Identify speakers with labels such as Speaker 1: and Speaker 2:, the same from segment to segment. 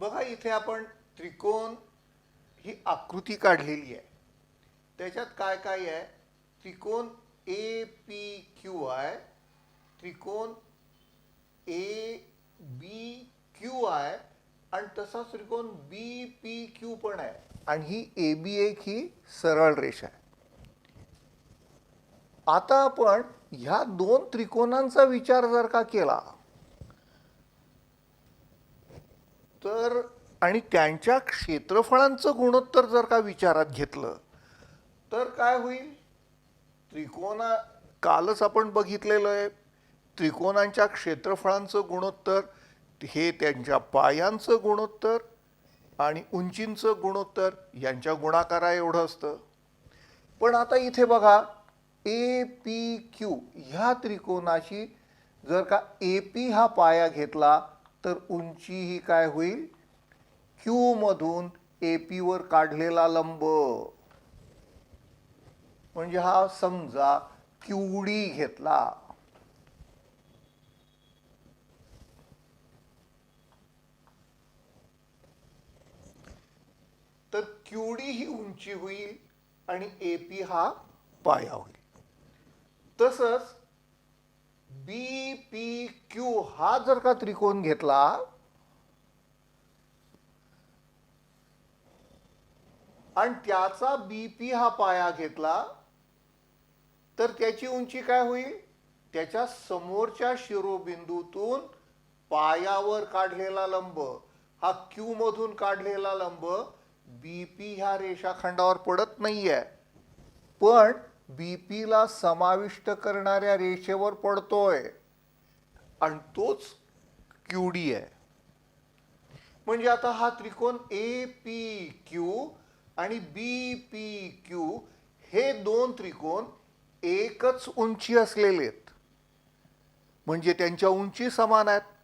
Speaker 1: बघा इथे आपण त्रिकोण ही आकृती काढलेली आहे. त्याच्यात काय काय आहे? त्रिकोण ए पी क्यू आहे, त्रिकोण ए बी क्यू आहे आणि तसाच त्रिकोण बी पी क्यू पण आहे. आणि ही ए बी एक ही सरळ रेषा आहे. आता आपण ह्या दोन त्रिकोणांचा विचार जर का केला तर आणि त्यांच्या क्षेत्रफळांचं गुणोत्तर जर का विचारात घेतलं तर काय होईल? त्रिकोणा कालच आपण बघितलेलं आहे, त्रिकोणांच्या क्षेत्रफळांचं गुणोत्तर हे त्यांच्या पायांचं गुणोत्तर आणि उंचींचं गुणोत्तर यांच्या गुणाकारा एवढं असतं. पण आता इथे बघा ए पी क्यू ह्या त्रिकोणाची जर का ए पी हा पाया घेतला तर उंची ही काय होईल? क्यू मधून ए पी वर काढलेला लंब, म्हणजे हा समजा क्यूडी घेतला तर क्यूडी ही उंची होईल आणि ए पी हा पाया होईल. तसंच बी पी क्यू हा जर का त्रिकोण घेतला आणि त्याचा बी पी हा पाया घेतला तर त्याची उंची काय होईल? त्याच्या समोरच्या शिरोबिंदूतून पायावर काढलेला लंब हा क्यू मधून काढलेला लंब बी पी ह्या रेषाखंडावर पडत नाहीये, पण बीपी ला समाविष्ट करणाऱ्या रेषेवर पडतोय आणि तोच क्यूडी आहे. म्हणजे आता हा त्रिकोण ए पी क्यू आणि बी पी क्यू हे दोन त्रिकोण एकच उंची असलेले आहेत, म्हणजे त्यांच्या उंची समान आहेत.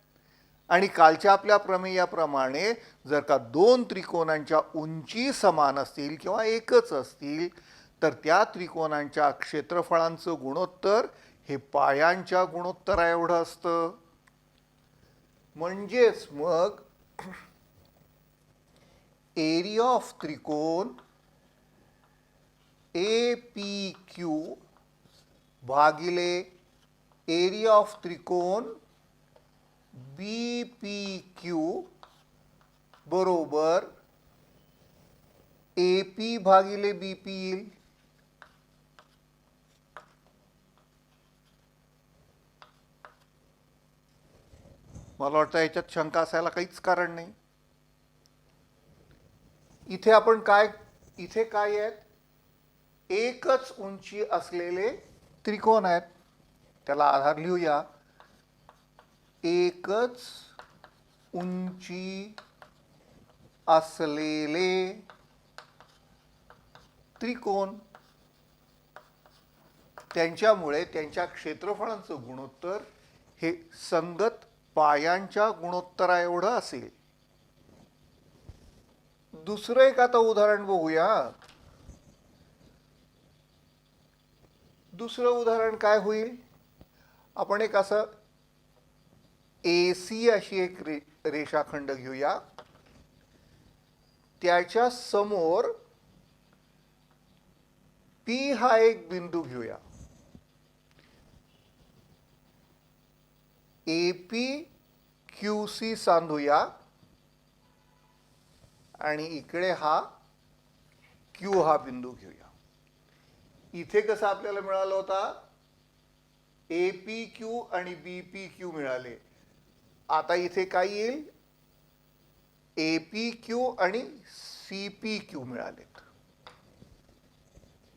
Speaker 1: आणि कालच्या आपल्या प्रमेयाप्रमाणे जर का दोन त्रिकोणांच्या उंची समान असतील किंवा एकच असतील तर त्या त्रिकोणांच्या क्षेत्रफळांचं गुणोत्तर हे पायांच्या गुणोत्तरा एवढं असतं. म्हणजेच मग एरिया ऑफ त्रिकोण ए पी क्यू भागिले एरिया ऑफ त्रिकोण बी पी क्यू बरोबर ए पी भागिले बी पी येईल. मला वाटतं याच्यात शंका असायला काहीच कारण नाही. इथे आपण काय इथे काय आहेत? एकच उंची असलेले त्रिकोण आहेत. त्याला आधार लिहूया. एकच उंची असलेले त्रिकोण, त्यांच्यामुळे त्यांच्या क्षेत्रफळांचं गुणोत्तर हे संगत पायांच्या गुणोत्तरा एवढं असेल. दुसरं एक आता उदाहरण बघूया. दुसरं उदाहरण काय होईल? आपण एक असं ए सी अशी एक रेषाखंड घेऊया. त्याच्या समोर पी हा एक बिंदू घेऊया. ए पी क्यू सी सांधूया आणि इकडे हा क्यू हा बिंदू घेऊया. इथे कसं आपल्याला मिळालं होता? ए पी क्यू आणि बी पी क्यू मिळाले. आता इथे काय येईल? ए पी क्यू आणि सी पी क्यू मिळालेत.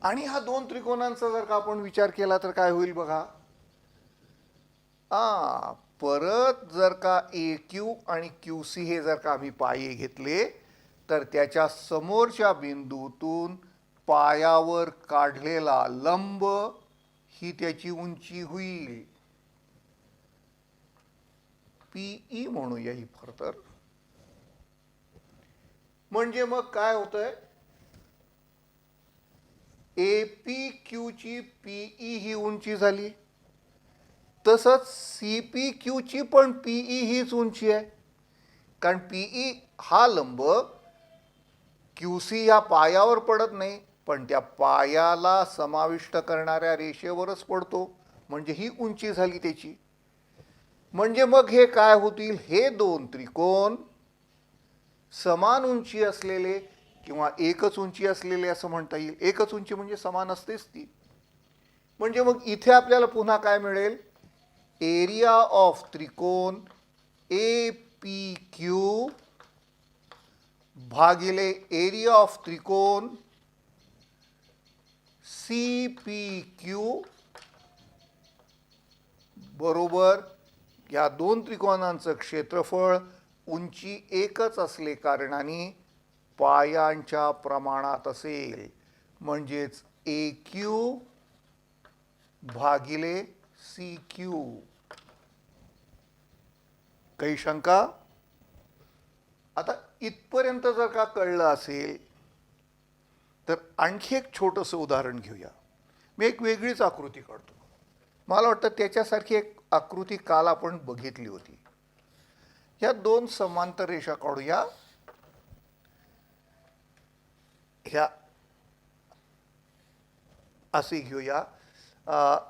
Speaker 1: आणि हा दोन त्रिकोणांचा जर का आपण विचार केला तर काय होईल बघा. परत जर का ए क्यू आणि क्यू सी हे जर का आम्ही पाये घेतले तर त्याच्या समोरच्या बिंदूतून पायावर काढलेला लंब ही त्याची उंची होईल. पीई म्हणूया ही फरतर. म्हणजे मग काय होतंय? ए पी क्यू ची पीई ही उंची झाली, तसंच सी पी क्यू ची पण पीई हीच उंची आहे. कारण पीई हा लंब QC या पायावर पडत नाही, पण त्या पायाला समाविष्ट करणाऱ्या रेषेवरच पडतो, म्हणजे ही उंची झाली त्याची. म्हणजे मग हे काय होतील, हे दोन त्रिकोण समान उंची असलेले किंवा एकच उंची असलेले असं म्हणता येईल. एकच उंची म्हणजे समान असतेच ती. म्हणजे मग इथे आपल्याला पुन्हा काय मिळेल, एरिया ऑफ त्रिकोण APQ भागिले एरिया ऑफ त्रिकोण CPQ बरोबर या दोन त्रिकोणांचं क्षेत्रफळ उंची एकच असले कारणाने पायांच्या प्रमाणात असेल, म्हणजेच AQ भागिले CQ. काही शंका? आता इथपर्यंत जर का कळलं असेल तर आणखी एक छोटंसं उदाहरण घेऊया. मी एक वेगळीच आकृती काढतो. मला वाटतं त्याच्यासारखी एक आकृती काल आपण बघितली होती. ह्या दोन समांतर रेषा काढूया. ह्या असे घेऊया.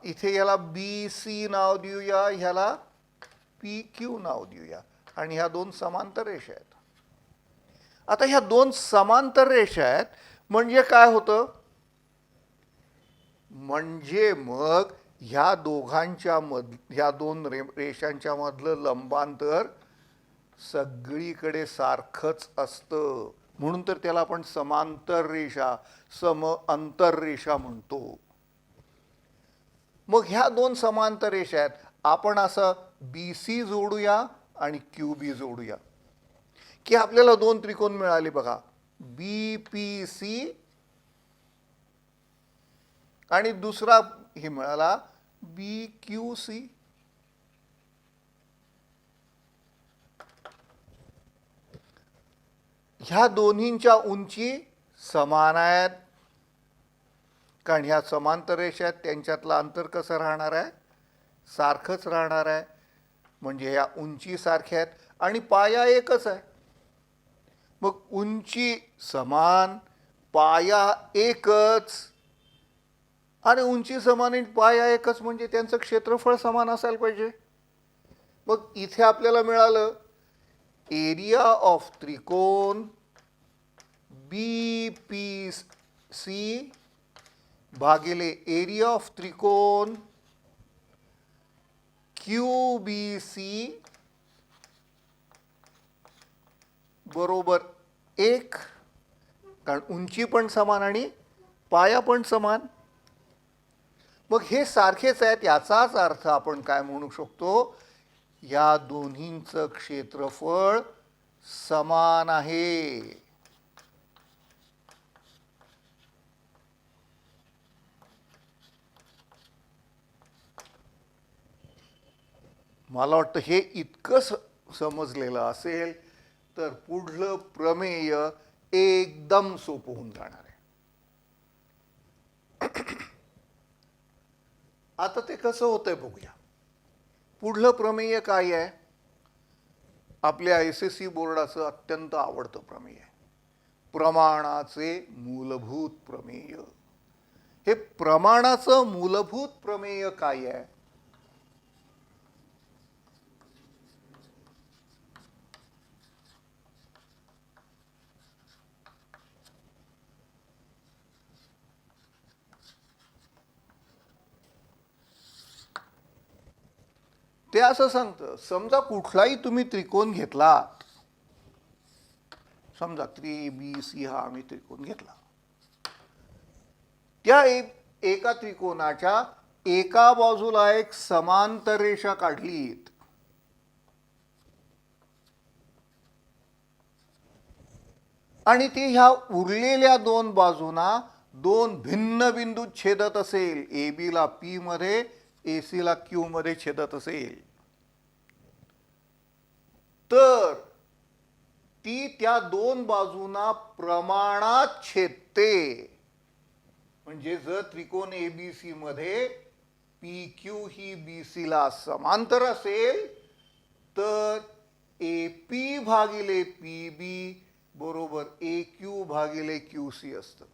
Speaker 1: इथे याला BC नाव देऊया, ह्याला PQ नाव देऊया, आणि ह्या दोन समांतर रेषा आहेत. आता ह्या दोन समांतर रेषा आहेत म्हणजे काय होतं, म्हणजे मग ह्या दोघांच्या ह्या दोन रेषांच्या मधलं लंबांतर सगळीकडे सारखंच असतं, म्हणून तर त्याला आपण समांतर रेषा, सम अंतर रेषा म्हणतो. मग ह्या दोन समांतर रेषा आहेत, आपण असं BC जोडूया आणि QB जोडूया की आपल्याला दोन त्रिकोण मिळाले बघा, BPC आणि दुसरा हे मिळाला BQC. ह्या दोन्हींच्या उंची समान आहेत, कारण ह्या समांतर रेषा आहेत, त्यांच्यातलं अंतर कसं राहणार आहे, सारखंच राहणार आहे. म्हणजे ह्या उंची सारख्या आहेत आणि पाया एकच आहे. मग उंची समान, पाया एकच, आणि उंची समान आणि पाया एकच म्हणजे त्यांचं क्षेत्रफळ समान असायला पाहिजे. मग इथे आपल्याला मिळालं एरिया ऑफ त्रिकोण BPC भागिले एरिया ऑफ त्रिकोण QBC बरोबर 1, कारण उंची पण समान आणि पाया पण समान. मग हे सारखेच आहेत, याचाच अर्थ आपण काय म्हणू शकतो, या दोन्हींचं क्षेत्रफळ समान आहे. मला वाटतं हे इतकं समजलेलं असेल तर पुढलं प्रमेय एकदम सोपं होऊन जाणार आहे. आता ते कसं होतंय बघूया. पुढलं प्रमेय काय आहे, आपल्या SSC बोर्डाचं अत्यंत आवडतं प्रमेय आहे, प्रमाणाचे मूलभूत प्रमेय. हे प्रमाणाचं मूलभूत प्रमेय काय आहे, ते असं सांगतं, समजा कुठलाही तुम्ही त्रिकोण घेतला, समजा ABC हा आम्ही त्रिकोण घेतला, त्या एका त्रिकोणाच्या एका बाजूला एक समांतर रेषा काढलीत, आणि ती ह्या उरलेल्या दोन बाजूंना दोन भिन्न बिंदूत छेदत असेल, AB ला P मध्ये, AC ला Q मध्ये छेदत असेल, तर ती त्या दोन बाजूंना प्रमाणात छेदते. म्हणजे जर त्रिकोण ABC मध्ये PQ ही BC ला समांतर असेल तर AP भागिले PB बरोबर AQ भागिले QC असतं.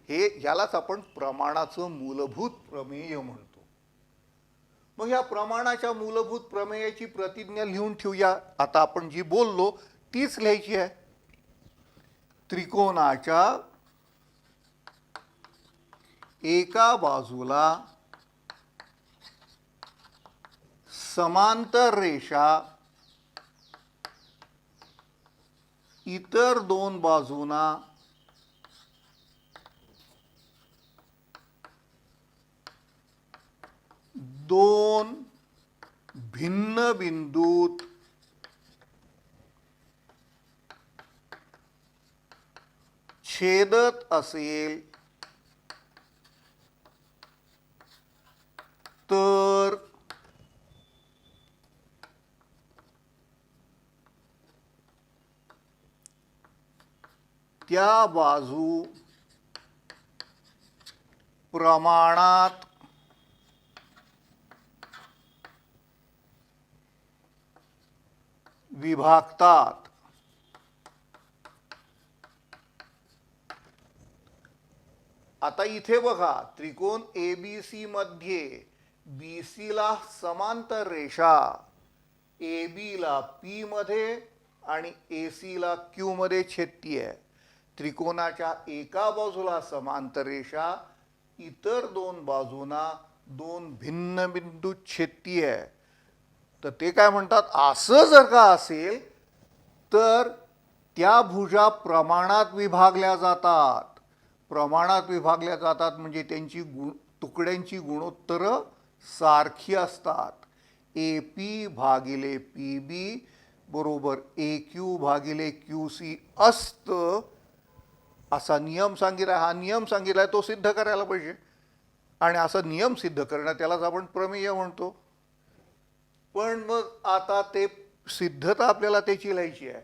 Speaker 1: हे यालाच आपण प्रमाणाचं मूलभूत प्रमेय म्हणतो. मग या प्रमाणाच्या मूलभूत प्रमेयाची प्रतिज्ञा लिहून ठेवूया. आता आपण जी बोललो तीच लिहायची आहे. त्रिकोणाच्या एका बाजूला समांतर रेषा, इतर दोन बाजूंना दोन भिन्न बिंदूत छेदत असेल तर त्या बाजू प्रमाणात विभागतात. आता इथे बघा, त्रिकोण ABC मध्ये BC ला समांतर रेषा, AB ला P मध्ये आणि AC ला Q मध्ये छेदतीये. त्रिकोणाच्या एका बाजूला समांतर रेषा, इतर दोन बाजूंना दोन भिन्न बिंदू छेदतीये. तर ते काय म्हणतात, असं जर का असेल तर त्या भुजा प्रमाणात विभागल्या जातात. प्रमाणात विभागल्या जातात म्हणजे त्यांची तुकड्यांची गुणोत्तर सारखी असतात. AP भागिले PB बरोबर AQ भागिले QC असतं, असा नियम सांगितला. हा नियम सांगितलाय तो सिद्ध करायला पाहिजे, आणि असा नियम सिद्ध करणं त्यालाच आपण प्रमेय म्हणतो. पण मग आता ते सिद्धता आपल्याला त्याची लिहायची आहे.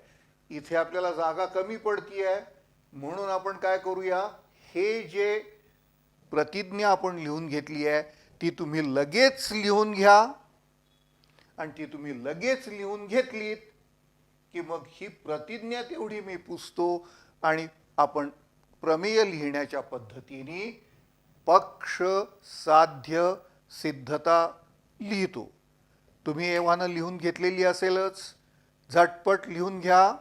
Speaker 1: इथे आपल्याला जागा कमी पडतीये, म्हणून आपण काय करूया, हे जे प्रतिज्ञा आपण लिहून घेतली आहे ती तुम्ही लगेच लिहून घ्या. आणि ती तुम्ही लगेच लिहून घेतलीत की मग ही प्रतिज्ञा तेवढी मी पुसतो आणि आपण प्रमेय लिहिण्याच्या पद्धतीने पक्ष साध्य सिद्धता लिहितो. तुम्ही एव्हाना लिहून घेतलेली असेलच, झटपट लिहून घ्या.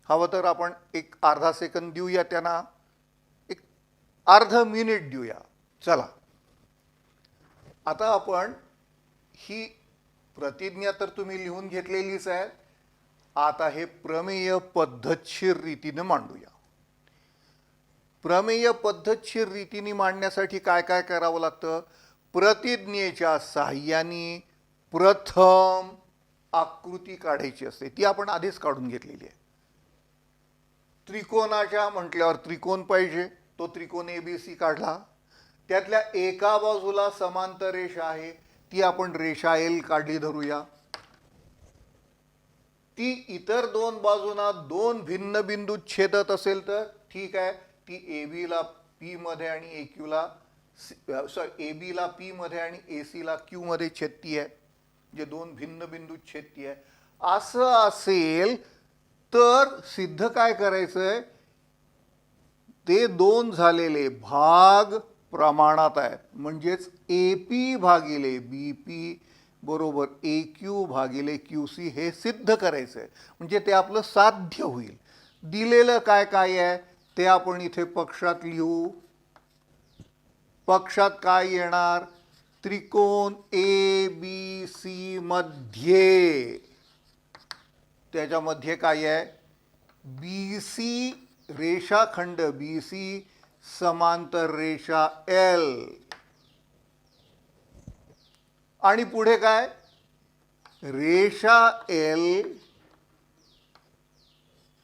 Speaker 1: हवं तर आपण एक अर्धा सेकंद देऊया त्यांना, एक अर्धा मिनिट देऊया. चला, आता आपण ही प्रतिज्ञा तर तुम्ही लिहून घेतलेलीच आहे. आता हे प्रमेय पद्धतशीर रीतीने मांडूया. प्रमेय पद्धतशीर रीतीने मांडण्यासाठी काय काय करावं लागतं, प्रतिज्ञेच्या साहाय्याने प्रथम आकृती काढायची असते. ती आपण आधीच काढून घेतलेली आहे. त्रिकोणाच्या म्हटल्यावर त्रिकोण पाहिजे, तो त्रिकोण ABC काढला. त्यातल्या एका बाजूला समांतर रेषा आहे, ती आपण रेषा L काढली धरूया. ती इतर दोन बाजूंना दोन भिन्न बिंदू छेदत असेल तर ठीक आहे, ती AB ला P मध्ये आणि AQ ला AB ला P मध्ये आणि AC ला Q मध्ये छेदती आहे, जे दोन भिन्न बिंदू छेदती आहे. असं असेल तर सिद्ध काय करायचंय, ते दोन झालेले भाग प्रमाणात आहेत. म्हणजेच AP भागिले BP बरोबर AQ भागिले QC हे सिद्ध करायचंय. म्हणजे ते आपलं साध्य होईल. दिलेलं काय काय आहे ते आपण इथे पक्षात लिहू. पक्षात काय येणार, त्रिकोण ABC मध्ये, त्याच्यामध्ये काय आहे, BC रेषाखंड BC समांतर रेषा L, आणि पुढे काय, रेषा L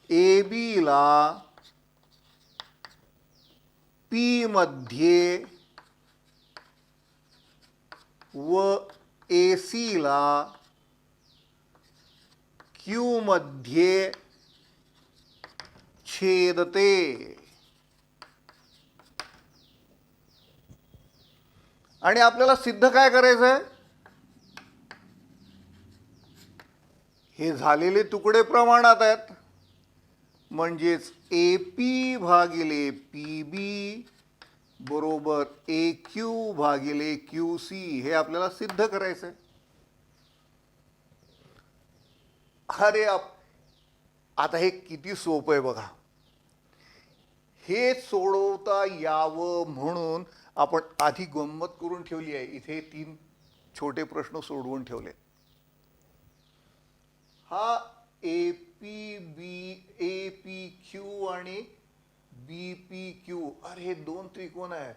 Speaker 1: AB ला P मध्ये व AC ला Q मध्ये छेदते. आणि आपल्याला सिद्ध काय करायचंय, हे झालेले तुकडे प्रमाणात आहेत, म्हणजेच ए पी भागिले पी बी बरोबर ए क्यू भागिले क्यू सी हे आपल्याला सिद्ध करायचं आहे. अरे आता हे किती सोपं आहे बघा. हे सोडवता यावं म्हणून आपण आधी गंमत करून ठेवली आहे. इथे 3 छोटे प्रश्न सोडवून ठेवले. हा A P B A P Q आणि बी पी क्यू, अरे हे 2 त्रिकोण आहे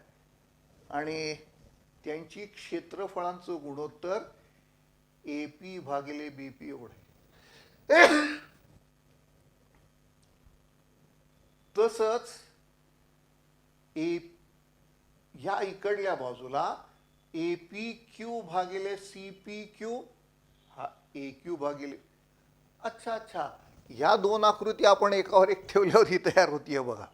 Speaker 1: आणि त्यांची क्षेत्रफळांचं गुणोत्तर ए पी भागिले बी पी एवढे. तसंच ह्या इकडल्या बाजूला ए पी क्यू भागिले सी पी क्यू, हा ए क्यू भागिले, अच्छा अच्छा, ह्या 2 आकृती आपण एकावर एक ठेवल्यावर ही तयार होतीये बघा.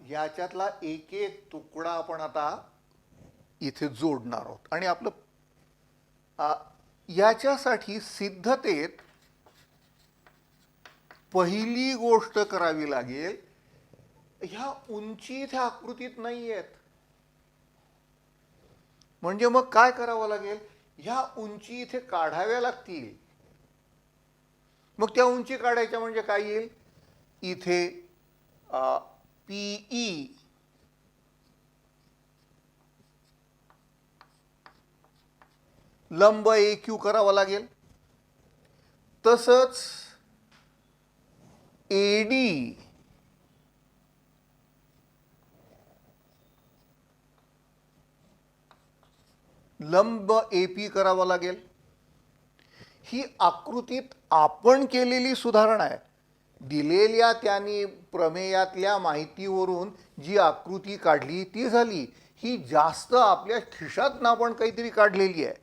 Speaker 1: याच्यातला एक एक तुकडा आपण आता इथे जोडणार आहोत आणि आपलं याच्यासाठी सिद्धतेत पहिली गोष्ट करावी लागेल, ह्या उंची इथे आकृतीत नाही आहेत. म्हणजे मग काय करावं लागेल, ह्या उंची इथे काढाव्या लागतील. मग त्या उंची काढायच्या म्हणजे काय येईल, इथे पीई लंब ए क्यू करावा लागेल. तसंच एडी लंब ए पी करावा लागेल. ही आकृतीत आपण केलेली सुधारणा आहे. दिलेल्या त्यांनी प्रमेयातल्या माहितीवरून जी आकृती काढली ती झाली. ही जास्त आपल्या खिशातनं आपण काहीतरी काढलेली आहे,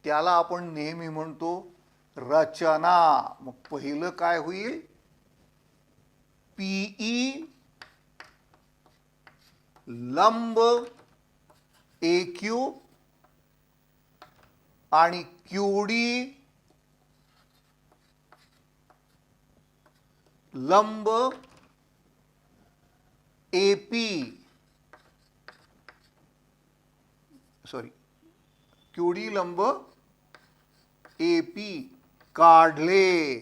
Speaker 1: त्याला आपण नेहमी म्हणतो रचना. मग पहिलं काय होईल, पीई लंब ए क्यू आणि क्यूडी लंब ए पी, सॉरी क्यूडी लंब ए पी काढले.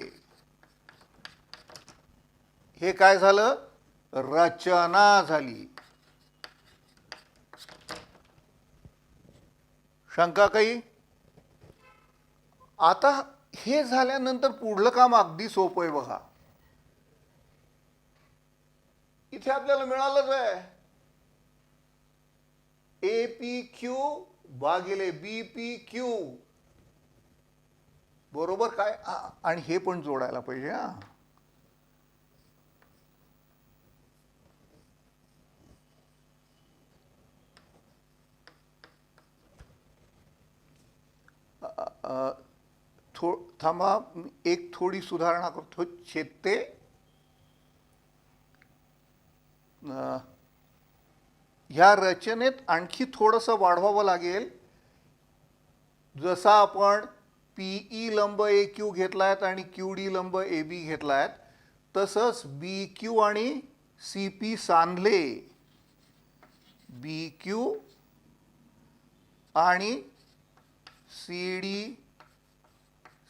Speaker 1: हे काय झालं, रचना झाली. शंका काही? आता हे झाल्यानंतर पुढलं काम अगदी सोपं आहे बघा. इथे आपल्याला मिळालंच आहे ए पी क्यू भागिले बी पी क्यू बरोबर काय, आणि हे पण जोडायला पाहिजे. थांबा, एक थोडी सुधारणा करतो. छेदते ह्या रचनेत आणखी थोडंसं वाढवावं लागेल. जसा आपण पीई लंब ए क्यू घेतलायत आणि क्यू डी लंब ए बी घेतलायत, तसंच बी क्यू आणि सी पी सांधले. बी क्यू आणि सी डी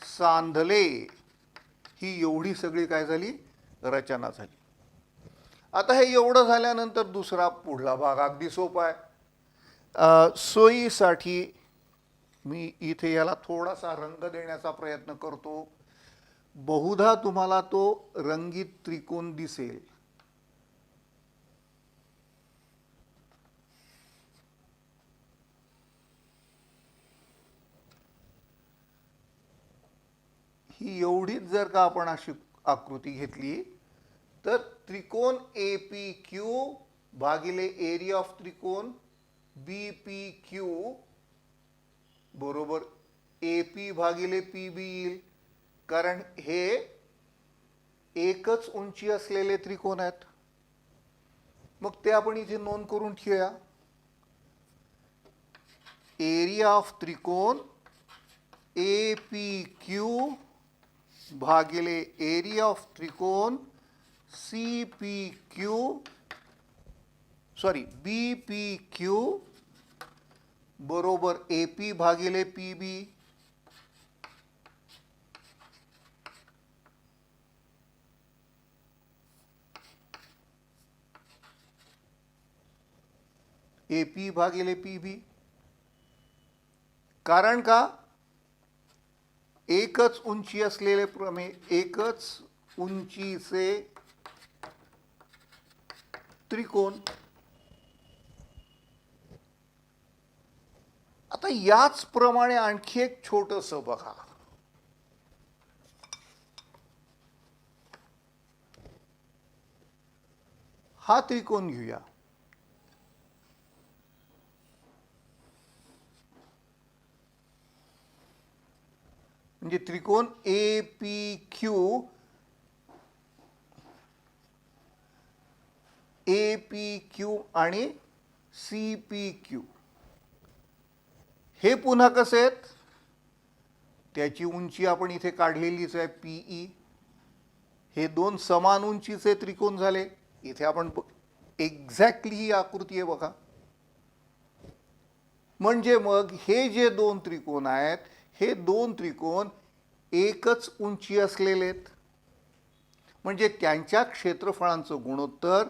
Speaker 1: सांधले. ही एवढी सगळी काय झाली, रचना झाली. आता हे एवढं झाल्यानंतर दुसरा पुढला भाग अगदी सोपा आहे. सोयीसाठी मी इथे याला थोडासा रंग देण्याचा प्रयत्न करतो. बहुधा तुम्हाला तो रंगीत त्रिकोण दिसेल. ही एवढीच जर का आपण अशी आकृती घेतली तर त्रिकोण ए पी क्यू भागिले एरिया ऑफ त्रिकोण बी पी क्यू बरोबर ए पी भागिले पी बी येईल. कारण हे एकच उंची असलेले त्रिकोण आहेत. मग ते आपण इथे नोंद करून ठेवूया. एरिया ऑफ त्रिकोण ए पी क्यू भागिले एरिया ऑफ त्रिकोण सी पी क्यू सॉरी बी पी क्यू बरोबर ए पी भागिले पी बी. ए पी भागिले पी बी. कारण का एकच उंची असलेले प्रमेय, एकच उंचीचे त्रिकोण. आता याच प्रमाणे आणखी एक छोटस बघा. हा त्रिकोण घेऊया. म्हणजे त्रिकोण ए P Q A P Q आणि सी पी क्यू हे पुन्हा कसे आहेत. त्याची उंची आपण इथे काढलेलीच आहे पीई. हे दोन समान उंचीचे त्रिकोण झाले. इथे आपण एक्झॅक्टली ही आकृती आहे बघा. म्हणजे मग हे जे दोन त्रिकोण आहेत हे दोन त्रिकोण एकच उंची असलेले आहेत. म्हणजे त्यांच्या क्षेत्रफळांचं गुणोत्तर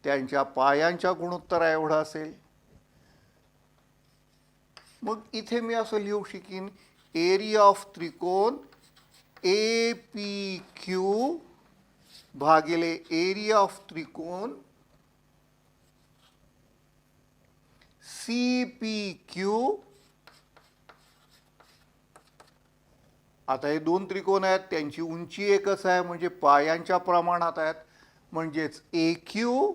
Speaker 1: त्यांच्या पायांच्या गुणोत्तरा एवढं असेल. मग इथे मी असं लिहू शकीन एरिया ऑफ त्रिकोण ए पी क्यू भागिले एरिया ऑफ त्रिकोण सी पी क्यू. आता हे दोन त्रिकोण आहेत त्यांची उंची एकच आहे म्हणजे पायांच्या प्रमाणात आहेत. म्हणजेच ए क्यू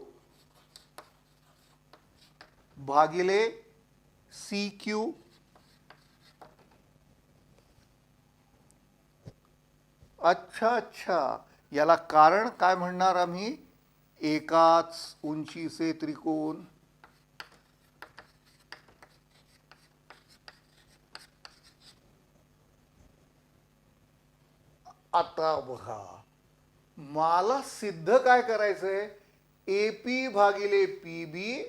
Speaker 1: भागिले सी क्यू. अच्छा, याला कारण काय म्हणणार आम्ही. एकाच उंचीचे त्रिकोण. आता बघा मला सिद्ध काय करायचंय. ए पी भागिले पी बी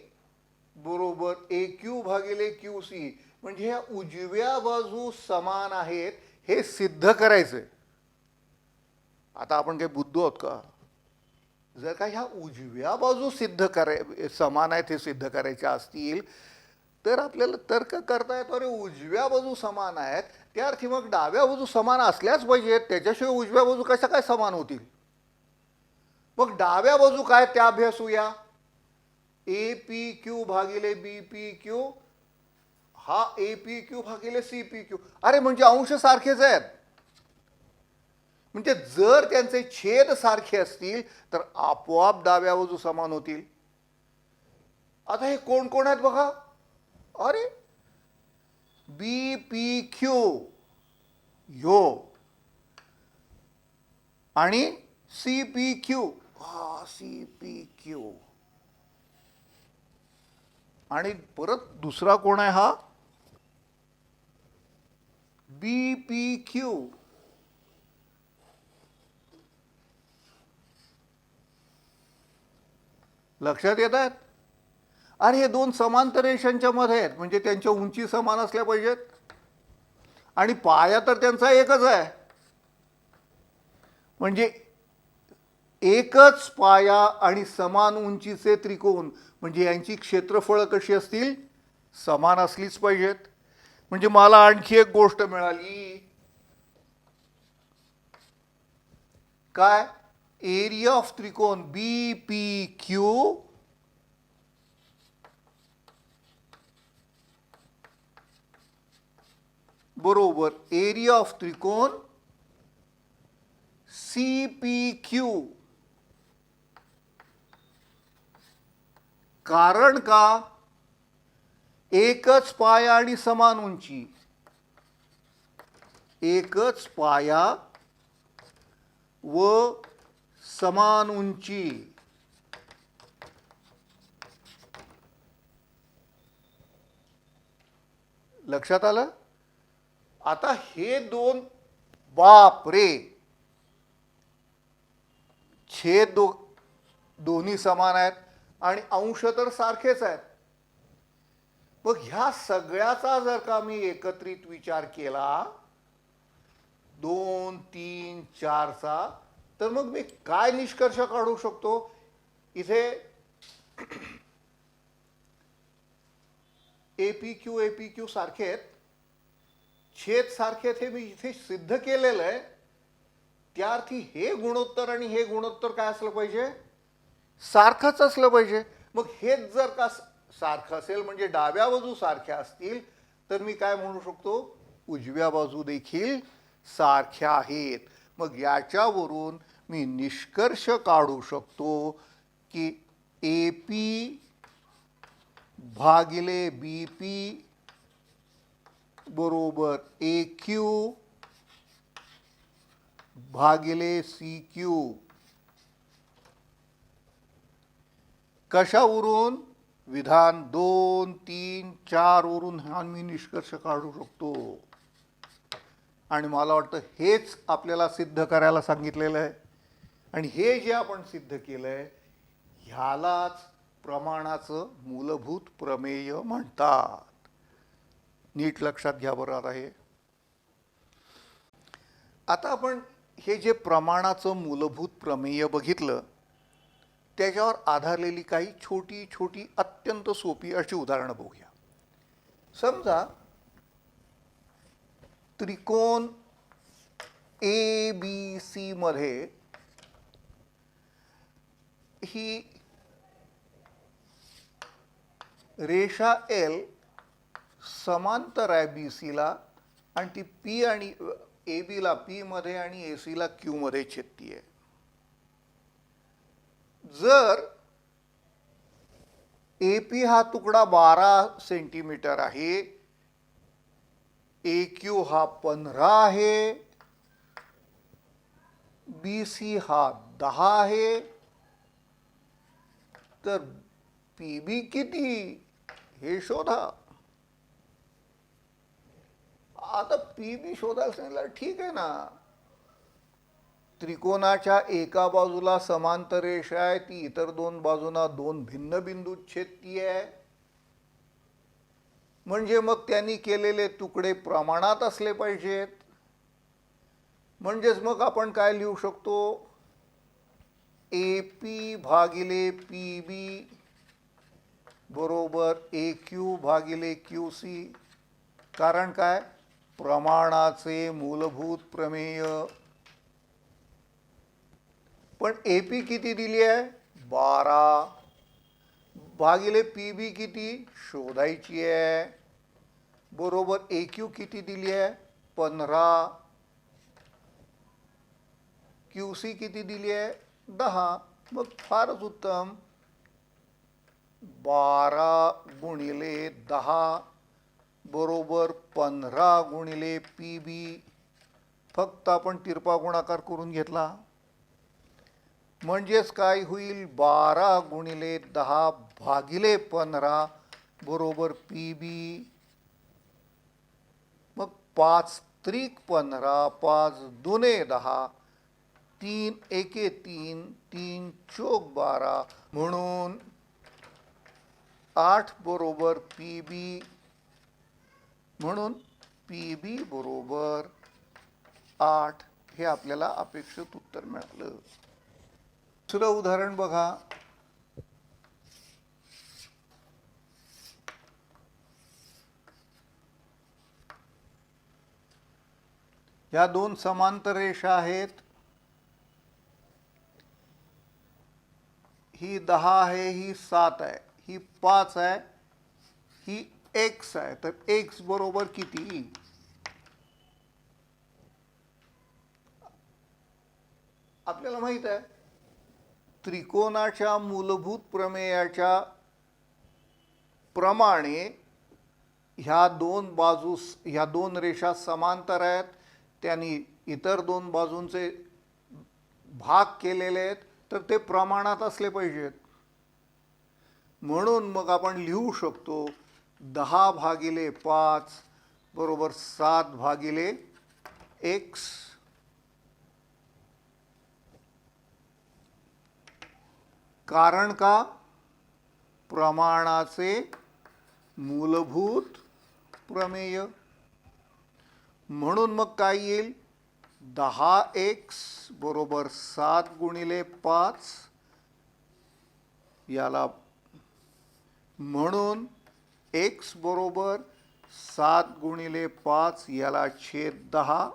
Speaker 1: बरोबर ए क्यू भागिले क्यू सी. म्हणजे ह्या उजव्या बाजू समान आहेत हे सिद्ध करायचंय. आता आपण काही बुद्धू आहोत का. जर का ह्या उजव्या बाजू समान आहेत हे सिद्ध करायच्या असतील तर आपल्याला तर्क करता येतो. अरे उजव्या बाजू समान आहेत त्या अर्थी मग डाव्या बाजू समान असल्याच पाहिजेत. त्याच्याशिवाय उजव्या बाजू कशा काय समान होतील. मग डाव्या बाजू काय त्या अभ्यासूया. ए पी क्यू भागिले बी पी क्यू हा ए पी क्यू भागिले सी पी क्यू. अरे म्हणजे अंश सारखेच आहेत. म्हणजे जर त्यांचे छेद सारखे असतील तर आपोआप डाव्या बाजू समान होतील. आता हे कोण कोण आहेत बघा. अरे बी पी क्यू ह्यो आणि C P Q C P Q आणि परत दुसरा कोण आहे हा बी पी क्यू. लक्षात येत आहेत. अरे हे दोन समांतर रेषांच्या मध्ये आहेत म्हणजे त्यांच्या उंची समान असल्या पाहिजेत आणि पाया तर त्यांचा एकच आहे. म्हणजे एकच पाया आणि समान उंचीचे त्रिकोण म्हणजे यांची क्षेत्रफळ कशी असतील समान असलीच पाहिजेत. म्हणजे मला आणखी एक गोष्ट मिळाली. काय. एरिया ऑफ त्रिकोण बी पी क्यू बरोबर एरिया ऑफ त्रिकोण सी पी क्यू. कारण का एकच पाया आणि समान उंची. एकच पाया व समान उंची. लक्षात आलं. आता हे दोन, बाप रे, छेद दोन्ही समान आहेत आणि अंश तर सारखेच आहेत. मग ह्या सगळ्याचा जर का मी एकत्रित विचार केला 2, 3, 4चा, तर मग मी काय निष्कर्ष काढू शकतो? इथे एपीक्यू एपीक्यू सारखे आहेत, छेद सारखे आहेत, हे मी इथे सिद्ध केलेलं आहे. त्या अर्थी हे गुणोत्तर आणि हे गुणोत्तर काय असलं पाहिजे? सारखंच असलं पाहिजे. मग हेच जर का सारखं असेल म्हणजे डाव्या बाजू सारख्या असतील, तर मी काय म्हणू शकतो? उजव्या बाजू देखील सारख्या आहेत. मग याच्यावरून मी निष्कर्ष काढू शकतो की AP भागिले BP बरोबर AQ भागिले CQ. कशावरून? विधान 2, 3, 4 वरून हा मी निष्कर्ष काढू शकतो. आणि मला वाटतं हेच आपल्याला सिद्ध करायला सांगितलेलं आहे. आणि हे जे आपण सिद्ध केलंय ह्यालाच प्रमाणाचं मूलभूत प्रमेय म्हणतात. नीट लक्षात घ्या बरं. आता हे आता आपण हे जे प्रमाणाचं मूलभूत प्रमेय बघितलं त्याच्यावर आधारलेली काही छोटी छोटी अत्यंत सोपी अशी उदाहरणं बघूया. समजा त्रिकोण ABC मध्ये ही रेषा L समांतर आहे BC ला आणि ती P आणि AB ला P मध्ये आणि AC ला Q मध्ये छेदतीये. जर AP हा तुकडा 12 सेंटीमीटर आहे, AQ हा 15 आहे, BC हा 10 आहे, तर PB किती हे शोधा. आता PB शोधायला सांगितलं, ठीक आहे ना. त्रिकोणाच्या एका बाजूला समांतर रेषा आहे, ती इतर दोन बाजूंना दोन भिन्न बिंदूत छेदतीये. म्हणजे मग त्यांनी केलेले तुकडे प्रमाणात असले पाहिजेत. म्हणजेच मग आपण काय लिहू शकतो? AP भागिले PB बरोबर AQ भागिले QC. कारण काय? प्रमाणाचे मूलभूत प्रमेय. पण AP किती दिली आहे? 12 भागिले PB किती शोधायची आहे, बरोबर AQ किती दिली आहे? 15. QC किती दिली आहे? 10. मग फारच उत्तम. 12 गुणिले 10 बरोबर 15 गुणिले PB. फक्त आपण तिरपा गुणाकार करून घेतला. म्हणजेच काय होईल? 12 गुणिले 10 भागिले 15 बरोबर PB. मग 5 त्रिक 15, 5 दुने 10, 3 एके 3, 3 चौक 12, म्हणून 8 बरोबर PB. म्हणून PB बरोबर 8 हे आपल्याला अपेक्षित उत्तर मिळालं. दुसरं उदाहरण बघा. या दोन समांतर रेषा आहेत. ही 10 आहे, ही 7 आहे, ही 5 आहे, ही x आहे. तर x बरोबर किती? आपल्याला माहित आहे त्रिकोणाच्या मूलभूत प्रमेयाच्या प्रमाणे ह्या दोन रेषा समांतर आहेत, त्यांनी इतर दोन बाजूंचे भाग केलेले आहेत, तर ते प्रमाणात असले पाहिजेत. म्हणून मग आपण लिहू शकतो 10 भागिले 5 बरोबर 7 भागिले x. कारण का? प्रमाणाचे मूलभूत प्रमेय. म्हणून मग काय येईल? 10x बरोबर 7 गुणिले 5 याला, म्हणून x बरोबर 7 गुणिले 5 याला छेद 10.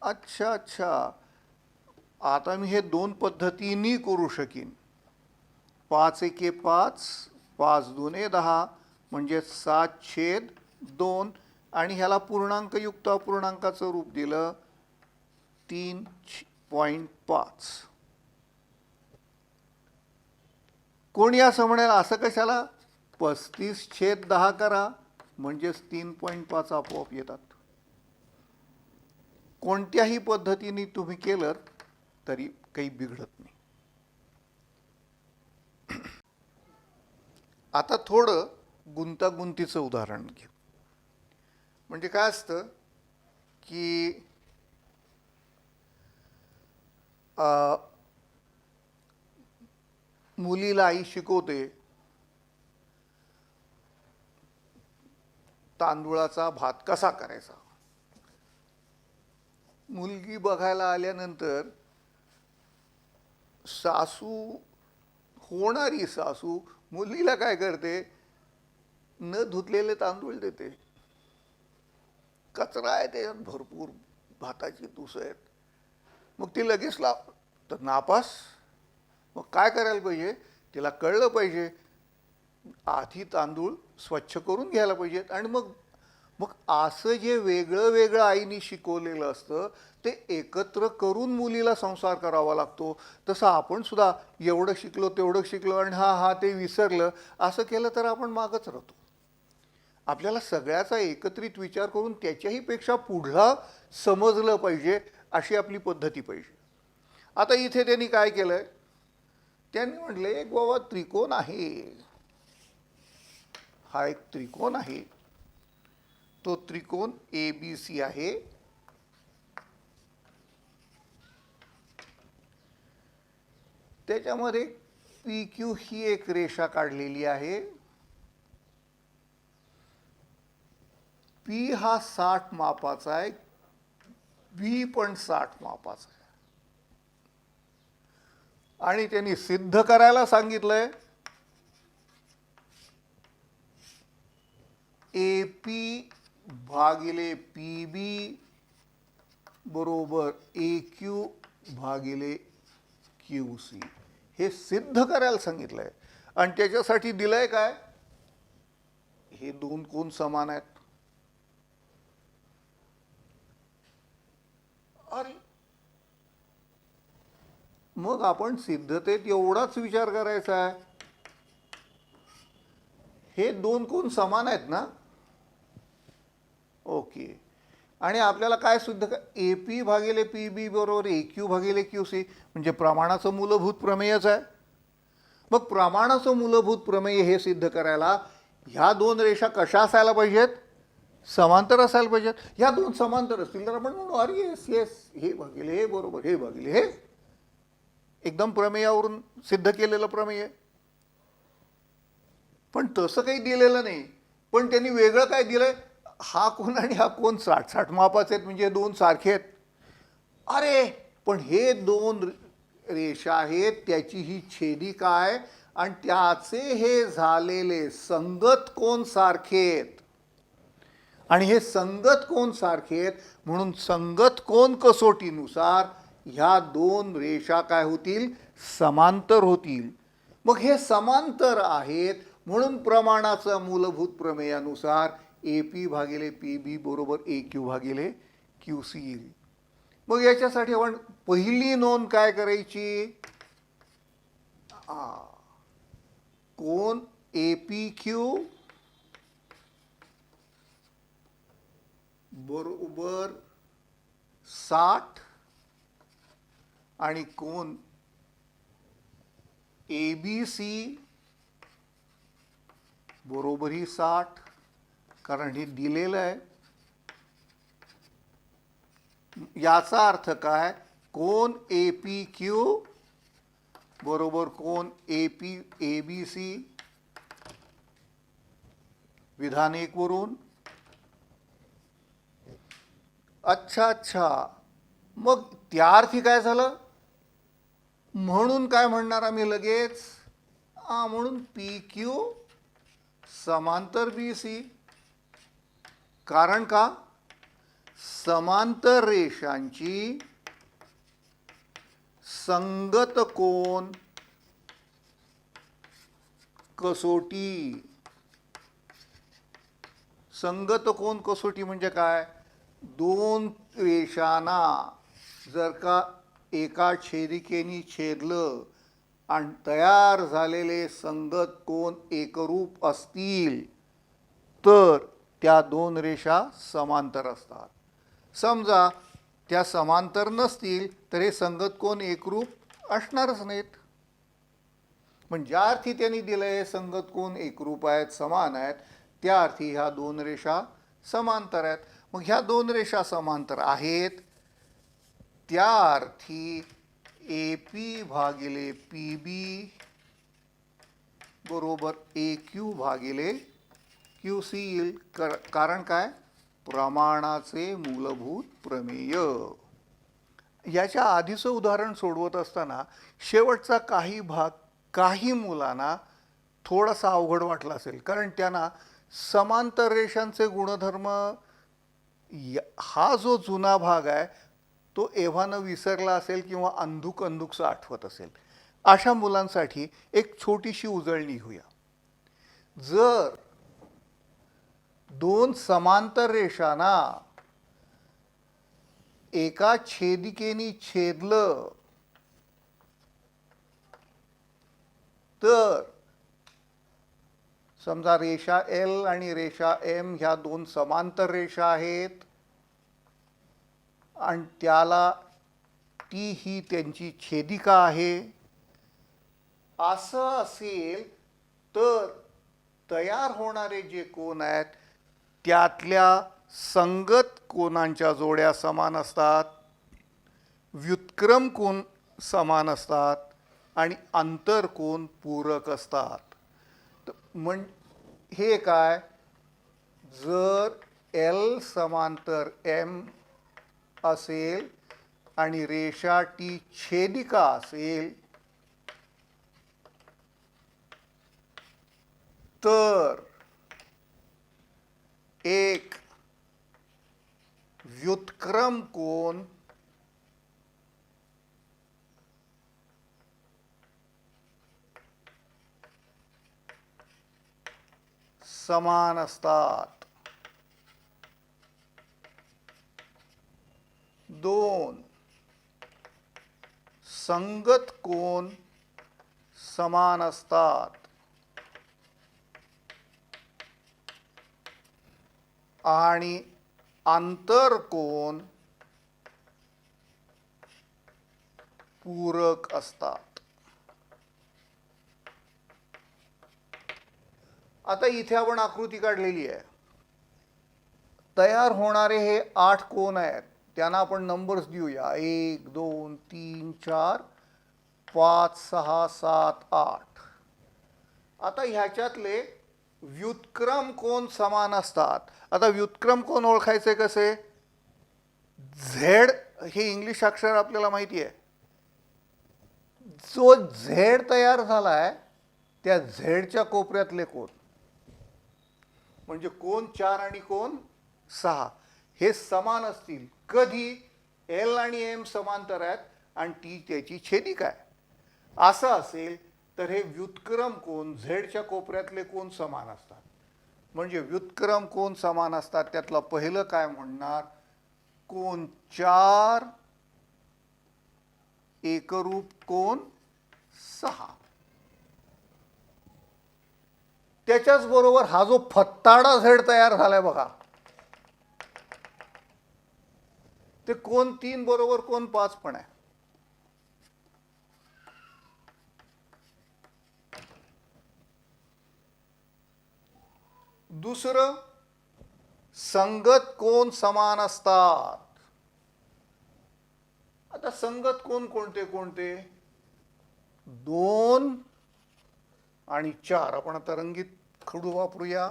Speaker 1: अच्छा अच्छा, आता मी हे दोन पद्धतींनी करू शकीन. 5 एके 5, 5 दुने 10 म्हणजे 7/2 आणि ह्याला पूर्णांकयुक्त अपूर्णांकाचं रूप दिलं 3.5. कोणी असं म्हणेल असं कशाला? 35/10 करा म्हणजेच 3.5 आपोआप येतात. कोणत्याही पद्धतीने तुम्ही केलं तरी काही बिघडत नाही. आता थोडं गुंतागुंतीचं उदाहरण घेऊ. म्हणजे काय असतं की मुलीला आई शिकवते तांदूळाचा भात कसा करायचा. मुलगी बघायला आल्यानंतर सासू, होणारी सासू मुलीला काय करते? न धुतलेले तांदूळ देते. कचरा आहे त्याच्यात, भरपूर भाताची तुसं आहेत. मग ती लगेच तर नापास. मग काय करायला पाहिजे? तिला कळलं पाहिजे आधी तांदूळ स्वच्छ करून घ्यायला पाहिजेत. आणि मग मग असं जे वेगळं वेगळं आईने शिकवलेलं असतं ते एकत्र करून मुलीला संसार करावा लागतो. तसं आपण सुद्धा एवढं शिकलो तेवढं शिकलो आणि हा ते विसरलं असं केलं तर आपण मागच राहतो. आपल्याला सगळ्याचा एकत्रित विचार करून त्याच्याही पेक्षा पुढला समजलं पाहिजे अशी आपली पद्धती पाहिजे. आता इथे त्यांनी काय केलंय? त्यांनी म्हटले एक बाबा त्रिकोण आहे, हा एक त्रिकोण आहे, तो त्रिकोण ABC आहे. त्याच्यामध्ये PQ ही एक रेषा काढलेली आहे. P हा 60 मापाचा आहे, B पण 60 मापाचा आहे. आणि त्यांनी सिद्ध करायला सांगितलंय AP भागिले PB बरोबर AQ भागिले QC हे सिद्ध करायला सांगितलंय. आणि त्याच्यासाठी दिलंय काय? हे दोन कोण समान आहेत. अरे मग आपण सिद्धतेत एवढाच विचार करायचा आहे, हे दोन कोण समान आहेत ना. ओके. आणि आपल्याला काय सिद्ध AP भागिले PB बरोबर AQ भागिले QC म्हणजे प्रमाणाचं मूलभूत प्रमेयच आहे. मग प्रमाणाचं मूलभूत प्रमेय हे सिद्ध करायला ह्या दोन रेषा कशा असायला पाहिजेत? समांतर असायला पाहिजेत. ह्या दोन समांतर असतील तर आपण म्हणू अरे येस येस, हे भागिले हे बरोबर, हे भागिले हे, एकदम प्रमेयावरून सिद्ध केलेलं प्रमेय. पण तसं काही दिलेलं नाही. पण त्यांनी वेगळं काय दिलंय? हा कोण आणि हा कोण 60 मापाचे आहेत म्हणजे दोन सारखे आहेत. अरे पण हे दोन रेषा आहेत, त्याची ही छेदिका आहे आणि त्याचे हे झालेले संगत कोण सारखे आहेत. आणि हे संगत कोण सारखे आहेत म्हणून संगत कोण कसोटीनुसार ह्या दोन रेषा काय होतील? समांतर होतील. मग हे समांतर आहेत म्हणून प्रमाणाचा मूलभूत प्रमेयानुसार AP भागिले PB बरोबर AQ भागिले QC येईल. मग याच्यासाठी आपण पहिली नोंद काय करायची? कोण APQ बरोबर 60 आणि कोण ABC बरोबर ही 60. कारण हे दिलेलं आहे. याचा अर्थ काय, कोन ए पी क्यू बरोबर कोन A P A B C विधान 1 वरून. अच्छा, मग त्या अर्थी काय झालं, म्हणून काय म्हणणार आम्ही लगेच, म्हणून पी क्यू समांतर बी सी. कारण का, समांतर रेषांची संगत कोन कसोटी. संगत कोन कसोटी म्हणजे काय, दोन रेषांना जर का एका छेदिकेने छेदलं आणि तयार झालेले संगत कोन एकरूप असतील तर त्या दोन रेषा समांतर असतात. समजा त्या समांतर नसतील तर हे संगत कोन एकरूप असणारच नाहीत. पण ज्या अर्थी त्यांनी दिलंय संगत कोन एकरूप आहेत, समान आहेत, त्या अर्थी ह्या दोन रेषा समांतर आहेत. मग ह्या दोन रेषा समांतर आहेत, त्या अर्थी ए पी भागिले पी बी बरोबर ए क्यू भागिले क्यू सी येईल. कारण काय, प्रमाणाचे मूलभूत प्रमेय. याच्या आधीचं उदाहरण सोडवत असताना शेवटचा काही भाग काही मुलांना थोडासा अवघड वाटला असेल, कारण त्यांना समांतर रेषांचे गुणधर्म हा जो जुना भाग आहे तो एव्हानं विसरला असेल किंवा अंधुकचं आठवत असेल. अशा मुलांसाठी एक छोटीशी उजळणी घेऊया. जर दोन समांतर रेषांना एका छेदिकेने छेदलं तर, समजा रेषा एल आणि रेषा एम ह्या दोन समांतर रेषा आहेत आणि त्याला टी ही त्यांची छेदिका आहे, असं असेल तर तयार होणारे जे कोन आहेत त्यातल्या संगत कोनांच्या जोड्या समान असतात, व्युत्क्रम कोन समान असतात आणि अंतर कोन पूरक असतात. हे काय, जर एल समांतर एम असेल आणि रेषा टी छेदिका असेल तर एक व्युत्क्रम कोन समान असतात, दोन संगत कोन समान असतात आणि आंतर कोन पूरक असतात. आता इथे आपण आकृती काढलेली आहे. तयार होणारे हे 8 कोन आहेत, त्यांना आपण नंबर्स देऊया. 1 2 3 4 5 6 7 8. आता ह्याच्यातले व्युत्क्रम कोन समान असतात. आता व्युत्क्रम कोन ओळखायचे कसे, झेड हे इंग्लिश अक्षर आपल्याला माहिती आहे. जो झेड तयार झालाय त्या झेडच्या कोपऱ्यातले कोन म्हणजे कोन 4 आणि कोन 6 हे समान असतील. कधी, एल आणि एम समांतर आहेत आणि टी त्याची छेदिका आहे. असं असेल तर हे व्युत्क्रम कोन झेडच्या कोपऱ्यातले कोन समान असतात. म्हणजे व्युत्क्रम कोन समान असतात त्यातलं पहिलं काय म्हणणार, कोन 4 एकरूप कोन 6. त्याच्याच बरोबर हा जो फत्ताडा झेड तयार झालाय बघा, ते कोन 3 बरोबर कोन 5 पण आहे. दुसरं संगत कोन समान असतात. आता संगत कोन कोणते कोणते? 2 आणि 4. आपण आता रंगीत खडू वापरूया.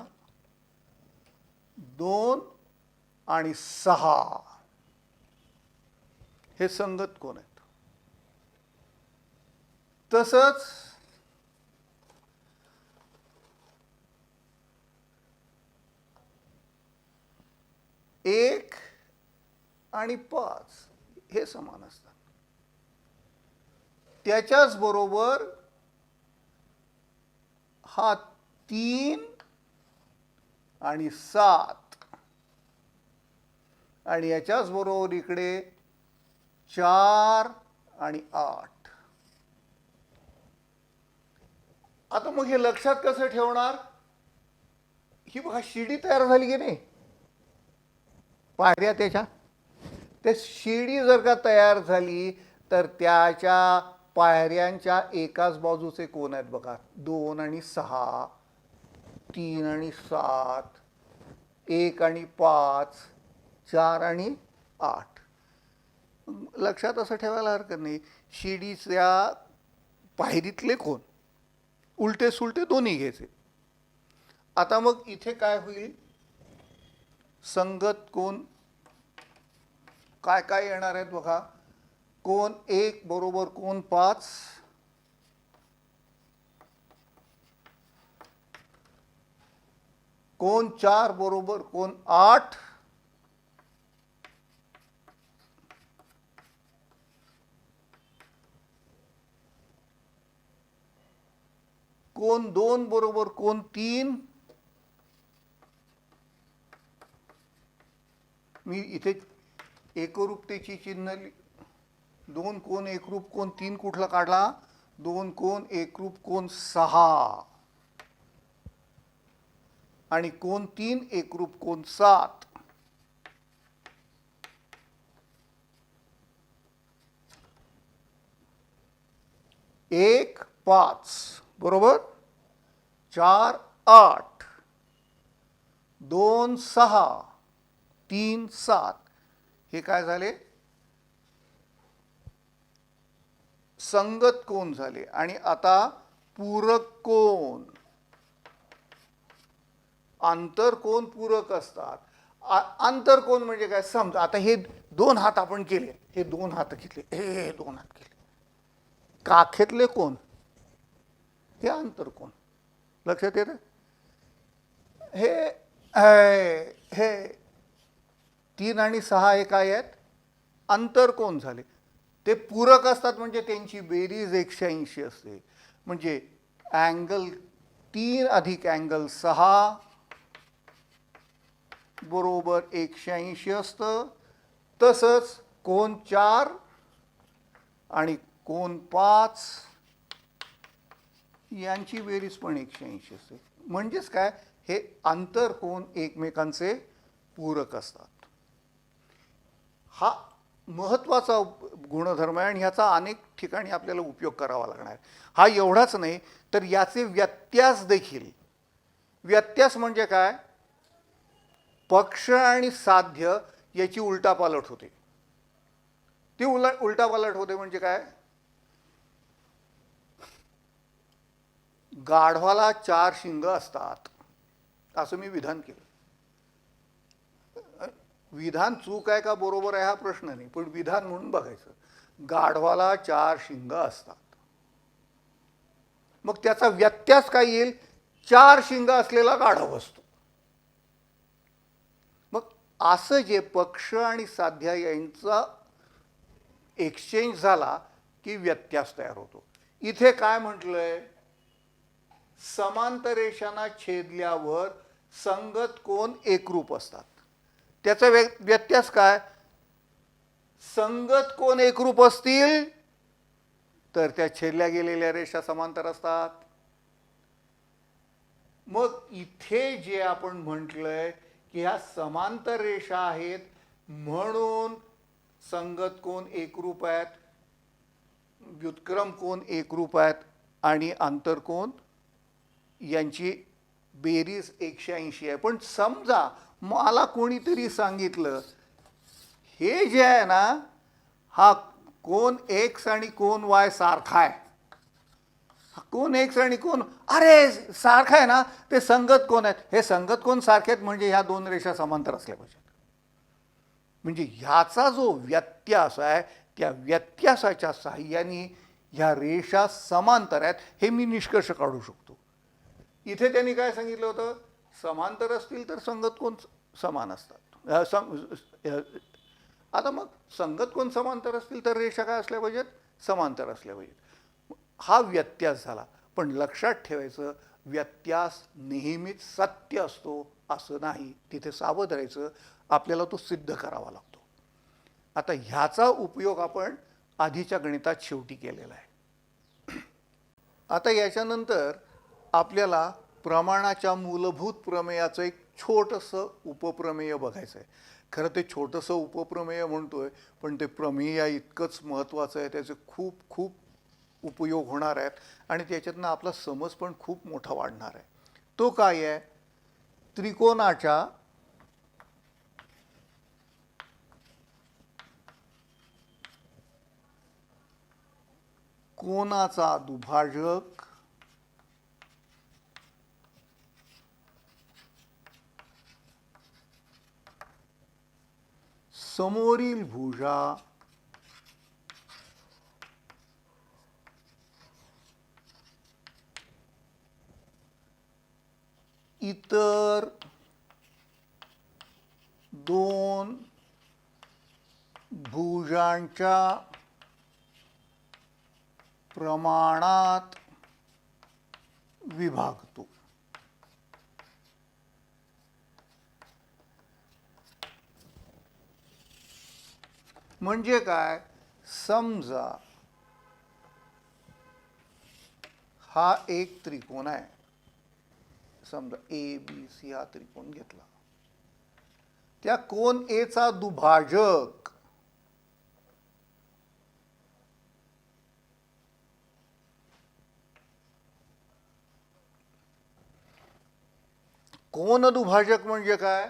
Speaker 1: 2 आणि 6 हे संगत कोण आहेत. तसंच 1 आणि 5 हे समान असतात. त्याच्याच बरोबर हा 3 आणि 7 आणि याच्याच बरोबर इकडे 4 आणि 8. आता मग हे लक्षात कसं ठेवणार? ही बघा शिडी तयार झाली की नाही, पायऱ्या त्याच्या. त्या शिडी जर का तयार झाली तर त्याच्या पायऱ्यांच्या एकाच बाजूचे कोण आहेत बघा. 2 आणि 6, 3 आणि 7, 1 आणि 5, 4 आणि 8. लक्षात असं ठेवायला हरकत नाही, शिडीच्या पायरीतले कोण उलटे सुलटे दोन्ही घ्यायचे. आता मग इथे काय होईल? संगत कोण काय काय येणार आहेत बघा. कोण 1 बरोबर कोण 5, कोण 4 बरोबर कोण 8, कोण 2 बरोबर कोण 3. मी इथे एकरूपतेची चिन्ह 2 कोण एकरूप कोण 3 कुठला काढला? 2 कोण एकरूप कोण 6 आणि कोण 3 एकरूप कोण 7. एक 5 बरोबर 4 8, 2 6, 3 7 हे काय झाले? संगत कोण झाले. आणि आता पूरक कोण. आंतर कोण पूरक असतात. आंतर कोण म्हणजे काय? समजा आता हे 2 हात आपण केले, हे 2 हात घेतले, हे 2 हात केले, काखेतले कोण हे आंतर कोण. लक्षात येतं? हे 3 आणि 6 हे काय आहेत? अंतर कोण झाले. ते पूरक असतात म्हणजे त्यांची बेरीज 180 असते. म्हणजे अँगल 3 अधिक अँगल 6 बरोबर 180 असतं. तसंच कोण 4 आणि कोण 5 यांची बेरीज पण 180 असते. म्हणजेच काय? हे आंतर कोण एकमेकांचे पूरक असतात. हा महत्त्वाचा गुणधर्म आहे आणि ह्याचा अनेक ठिकाणी आपल्याला उपयोग करावा लागणार आहे. हा एवढाच नाही तर याचे व्यत्यास देखील. व्यत्यास म्हणजे काय? पक्ष आणि साध्य याची उलटापालट होते. ती उलटापालट होते म्हणजे काय? गाढवाला 4 शिंग असतात असं मी विधान केलं. विधान चूक आहे का बरोबर आहे हा प्रश्न नाही, पण विधान म्हणून बघायचं. गाढवाला 4 शिंग असतात. मग त्याचा व्यत्यास काय येईल? 4 शिंग असलेला गाढव असतो. मग असं जे पक्ष आणि साध्य यांचा एक्सचेंज झाला की व्यत्यास तयार होतो. इथे काय म्हटलंय? समांतर रेषांना छेदल्यावर संगत कोण एकरूप असतात. त्याचा व्यत्यास काय? संगत कोण एकरूप असतील तर त्या छेदल्या गेलेल्या रेषा समांतर असतात. मग इथे जे आपण म्हटलंय की ह्या समांतर रेषा आहेत म्हणून संगत कोण एकरूप आहेत, व्युत्क्रम कोण एकरूप आहेत आणि आंतर कोण यांची बेरीज 180 आहे. पण समजा मला कोणीतरी सांगितलं हे जे आहे ना, हा कोन एक्स आणि कोन वाय सारखा आहे. कोन एक्स आणि कोन, अरे सारखा आहे ना, ते संगत कोण आहेत. हे संगत कोण सारखे आहेत म्हणजे ह्या दोन रेषा समांतर असल्या पाहिजेत. म्हणजे ह्याचा जो व्यत्यास आहे त्या व्यत्यासाच्या साहाय्याने ह्या रेषा समांतर आहेत हे मी निष्कर्ष काढू शकतो. इथे त्यांनी काय सांगितलं होतं, समांतर असतील तर संगत कोण समान असतात. आता मग संगत कोण समांतर असतील तर रेषा काय असल्या पाहिजेत, समांतर असल्या पाहिजेत. हा व्यत्यास झाला. पण लक्षात ठेवायचं, व्यत्यास नेहमीच सत्य असतो असं नाही. तिथे सावध राहायचं, आपल्याला तो सिद्ध करावा लागतो. आता ह्याचा उपयोग आपण आधीच्या गणितात शेवटी केलेला आहे. आता याच्यानंतर आपल्याला प्रमाणाच्या मूलभूत प्रमेयाचं एक छोटंसं उपप्रमेय बघायचं आहे. खरं ते छोटंसं उपप्रमेय म्हणतोय, पण ते प्रमेय इतकंच महत्त्वाचं आहे. त्याचे खूप खूप उपयोग होणार आहेत आणि त्याच्यातनं आपला समज पण खूप मोठा वाढणार आहे. तो काय आहे, त्रिकोणाच्या कोनाचा दुभाजक समोरील भुजा इतर दोन भुजांच्या प्रमाणात विभागतो. म्हणजे काय, समजा हा एक त्रिकोण आहे. समजा ए बी सी हा त्रिकोण घेतला. त्या कोन ए चा दुभाजक कोन दुभाजक म्हणजे काय,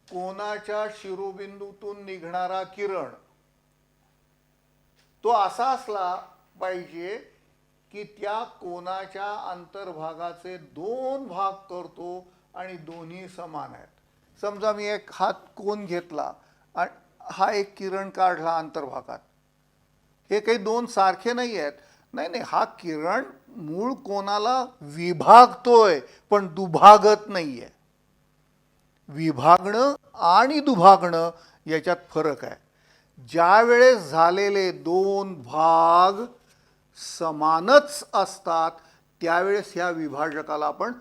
Speaker 1: कोनाच्या शिरोबिंदूतून निघणारा किरण तो असा असला पाहिजे की त्या कोनाच्या अंतर्भागाचे दोन भाग करतो आणि दोन्ही समान आहेत. समजा मी एक हा कोन घेतला आणि हा एक किरण काढला अंतर्भागात. हे काही दोन सारखे नाही आहेत. नाही नाही, हा किरण मूळ कोनाला विभागतोय पण दुभागत नाहीये. विभागणं आणि दुभागणं याच्यात फरक आहे. ज्या वेळेस झालेले दोन भाग समानच असतात त्यावेळेस ह्या विभाजकाला आपण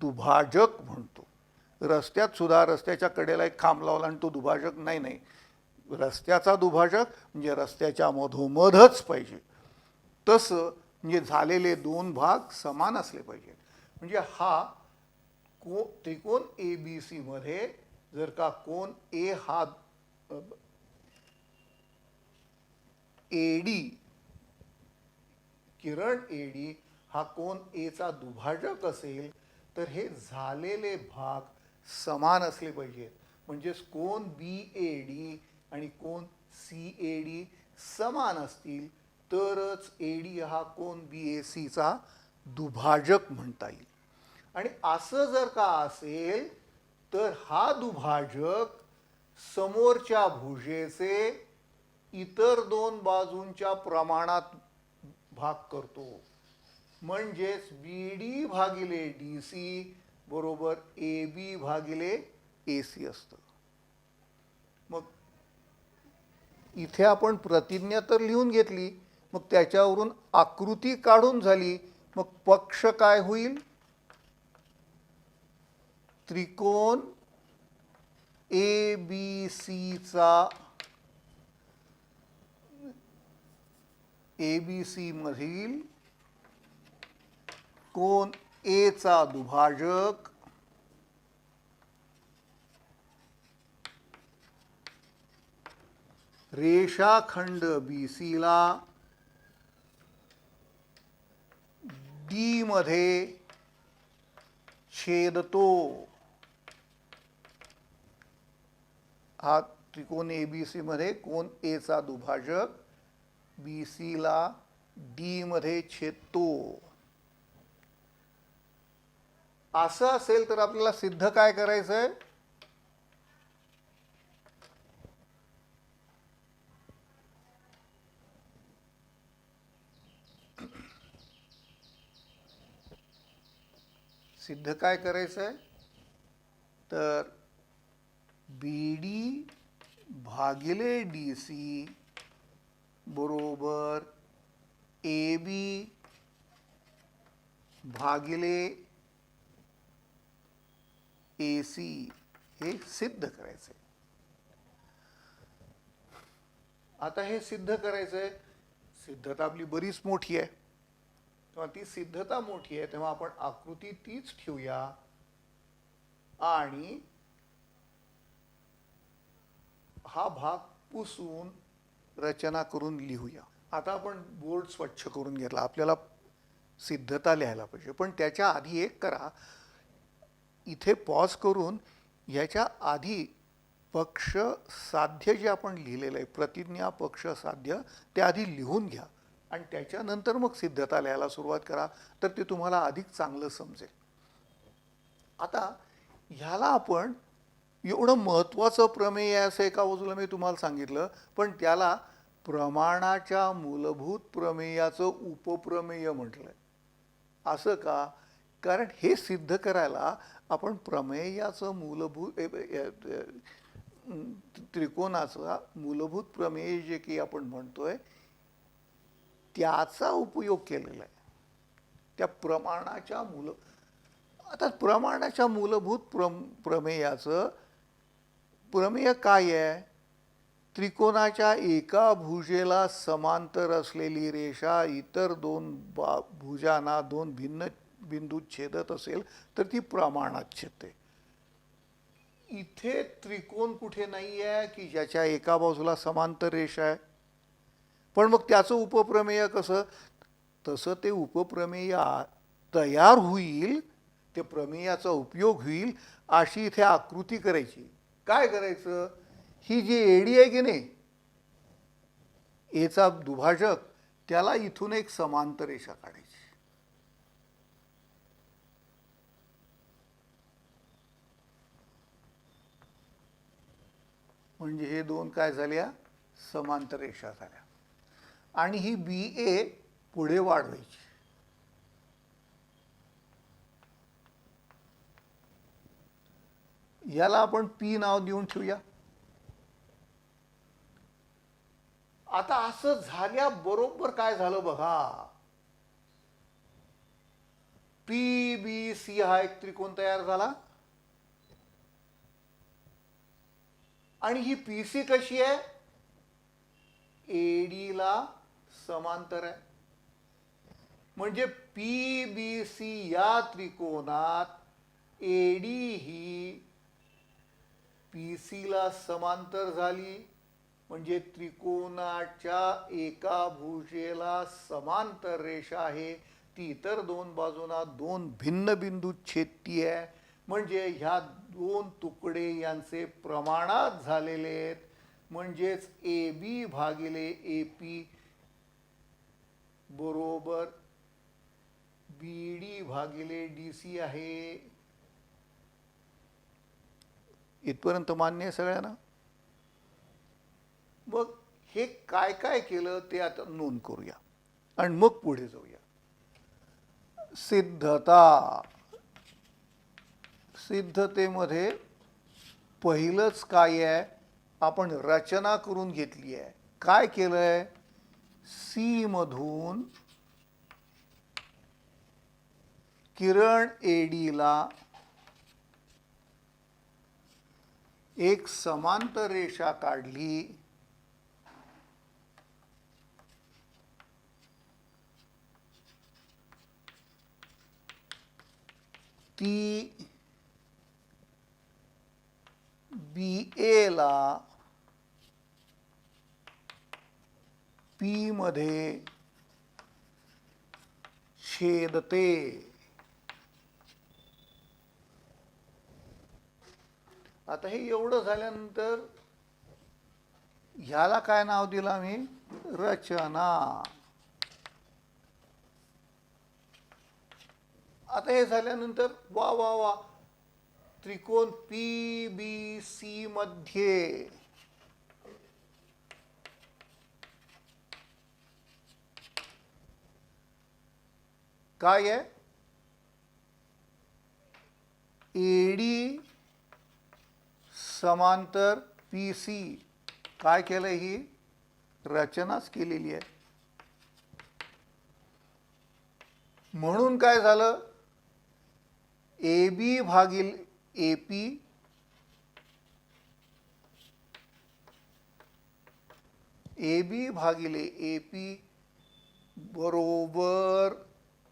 Speaker 1: दुभाजक म्हणतो. रस्त्यात सुद्धा रस्त्याच्या कडेला एक खांब लावला आणि तो दुभाजक नाही. नाही, रस्त्याचा दुभाजक म्हणजे रस्त्याच्या मधोमधच पाहिजे. तसं म्हणजे झालेले दोन भाग समान असले पाहिजेत. म्हणजे हा त्रिकोण ए बी सी मध्ये जर का कोन ए हा एडी किरण एडी हा कोन ए चा दुभाजक असेल तर हे झालेले भाग समान असले पाहिजेत. म्हणजेच कोन बी एडी आणि कोन सी एडी समान असतील तरच एडी हा कोन बी ए सी चा दुभाजक म्हणता येईल. आणि असं जर का असेल तर हा दुभाजक समोरच्या भुजेचे इतर दोन बाजूंच्या प्रमाणात भाग करतो. म्हणजेच बी डी भागिले डी सी बरोबर ए बी भागिले ए सी असतं. मग इथे आपण प्रतिज्ञा तर लिहून घेतली, मग त्याच्यावरून आकृती काढून झाली. मग पक्ष काय होईल, त्रिकोण ए बी सी चा ए बी सी मधील कोन ए चा दुभाजक रेषाखंड बी सी ला डी मध्ये छेदतो. हा त्रिकोण एबीसी मध्ये कोण ए चा दुभाजक बीसी ला डी मध्ये छेदतो. असं असेल तर आपल्याला सिद्ध काय करायचंय? सिद्ध काय करायचंय? तर बीडी भागिले डीसी बरोबर ए बी भागिले ए सी हे सिद्ध करायचंय. आता हे सिद्ध करायचंय. सिद्धता आपली बरीच मोठी आहे. तेव्हा ती सिद्धता मोठी आहे तेव्हा आपण आकृती तीच ठेवूया आणि हा भाग पुसून रचना करून लिहूया. आता आपण बोर्ड स्वच्छ करून घेतला. आपल्याला सिद्धता लिहायला पाहिजे, पण त्याच्या आधी एक करा. इथे पॉज करून याच्या आधी पक्ष साध्य जे आपण लिहिलेलं आहे, प्रतिज्ञा पक्ष साध्य, ते आधी लिहून घ्या आणि त्याच्यानंतर मग सिद्धता लिहायला सुरुवात करा, तर ते तुम्हाला अधिक चांगलं समजेल. आता ह्याला आपण एवढं महत्त्वाचं प्रमेय आहे असं एका बाजूला मी तुम्हाला सांगितलं, पण त्याला प्रमाणाच्या मूलभूत प्रमेयाचं उपप्रमेय म्हटलंय. असं का? कारण हे सिद्ध करायला आपण प्रमेयाचं मूलभूत त्रिकोणाचा मूलभूत प्रमेय जे की आपण म्हणतोय त्याचा उपयोग केलेला आहे. त्या प्रमाणाच्या आता प्रमाणाच्या मूलभूत प्रमेयाचं प्रमेय काय आहे? त्रिकोणाच्या एका भुजेला समांतर असलेली रेषा इतर दोन भुजांना दोन भिन्न बिंदूत छेदत असेल तर ती प्रमाणात छेदते. इथे त्रिकोण कुठे नाही आहे की ज्याच्या एका बाजूला समांतर रेषा आहे. पण मग त्याचं उपप्रमेय कसं? तसं ते उपप्रमेय तयार होईल, ते प्रमेयाचा उपयोग होईल अशी इथे आकृती करायची. काय करायचं? ही जी एडी आहे की नाही, एचा दुभाजक, त्याला इथून एक समांतर रेषा काढायची. म्हणजे हे दोन काय झाल्या? समांतर रेषा झाल्या. आणि ही बी ए पुढे वाढवायची. याला आपण पी नाव देऊन ठेवूया. आता असं झाल्याबरोबर काय झालं बघा. पी बी सी हा एक त्रिकोण तयार झाला. आणि ही पी सी कशी आहे? एडीला समांतर आहे. म्हणजे पी बी सी या त्रिकोणात एडी ही पी सी ला समांतर झाली. म्हणजे त्रिकोणाच्या एका भुजेला समांतर रेषा आहे, ती इतर दोन बाजूंना दोन भिन्न बिंदूत छेदती आहे. म्हणजे ह्या दोन तुकडे यांचे प्रमाणात झालेले आहेत. म्हणजेच ए बी भागिले ए पी बरोबर बी डी भागिले डी सी आहे. इथपर्यंत मान्य आहे सगळ्यांना? मग हे काय काय केलं ते आता नोंद करूया आणि मग पुढे जाऊया. सिद्धता. सिद्धतेमध्ये पहिलंच काय आहे? आपण रचना करून घेतली आहे. काय केलंय? सी मधून किरण एडीला एक समांतर रेषा काढली. ती बी ए ला पी मध्ये छेदते. आता हे एवढं झाल्यानंतर ह्याला काय नाव दिलं आम्ही? रचना. आता हे झाल्यानंतर वा वा वा, त्रिकोण पी बी सी मध्ये काय आहे? एडी समांतर पी सी. काय केलं? ही रचनाच केलेली आहे. म्हणून काय झालं? ए बी भागिले ए पी ए बी भागिले ए पी बरोबर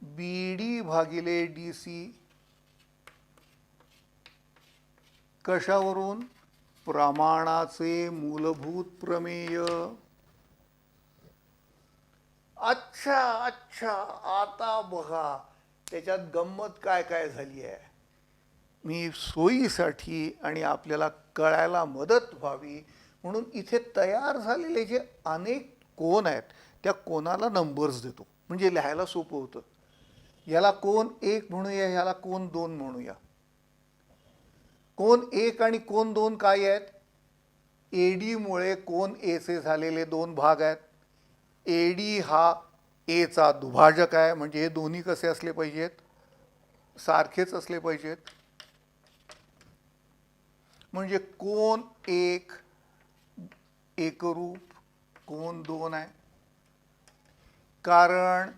Speaker 1: बी डी भागिले डी सी. कशावरून? प्रमाणाचे मूलभूत प्रमेय. अच्छा अच्छा, आता बघा त्याच्यात गंमत काय काय झाली आहे. मी सोयीसाठी आणि आपल्याला कळायला मदत व्हावी म्हणून इथे तयार झालेले जे अनेक कोन आहेत त्या कोनाला नंबर्स देतो, म्हणजे लिहायला सोपं होतं. याला कोन 1 म्हणूया, ह्याला कोन 2 म्हणूया. कोन 1 आणि कोन 2 काय आहेत? एडी मुळे कोन ए चे झालेले 2 भाग आहेत. एडी हा ए चा दुभाजक आहे, म्हणजे हे दोन्ही कसे असले पाहिजेत? सारखेच असले पाहिजेत. म्हणजे कोन 1 एकरूप कोन 2 आहे, कारण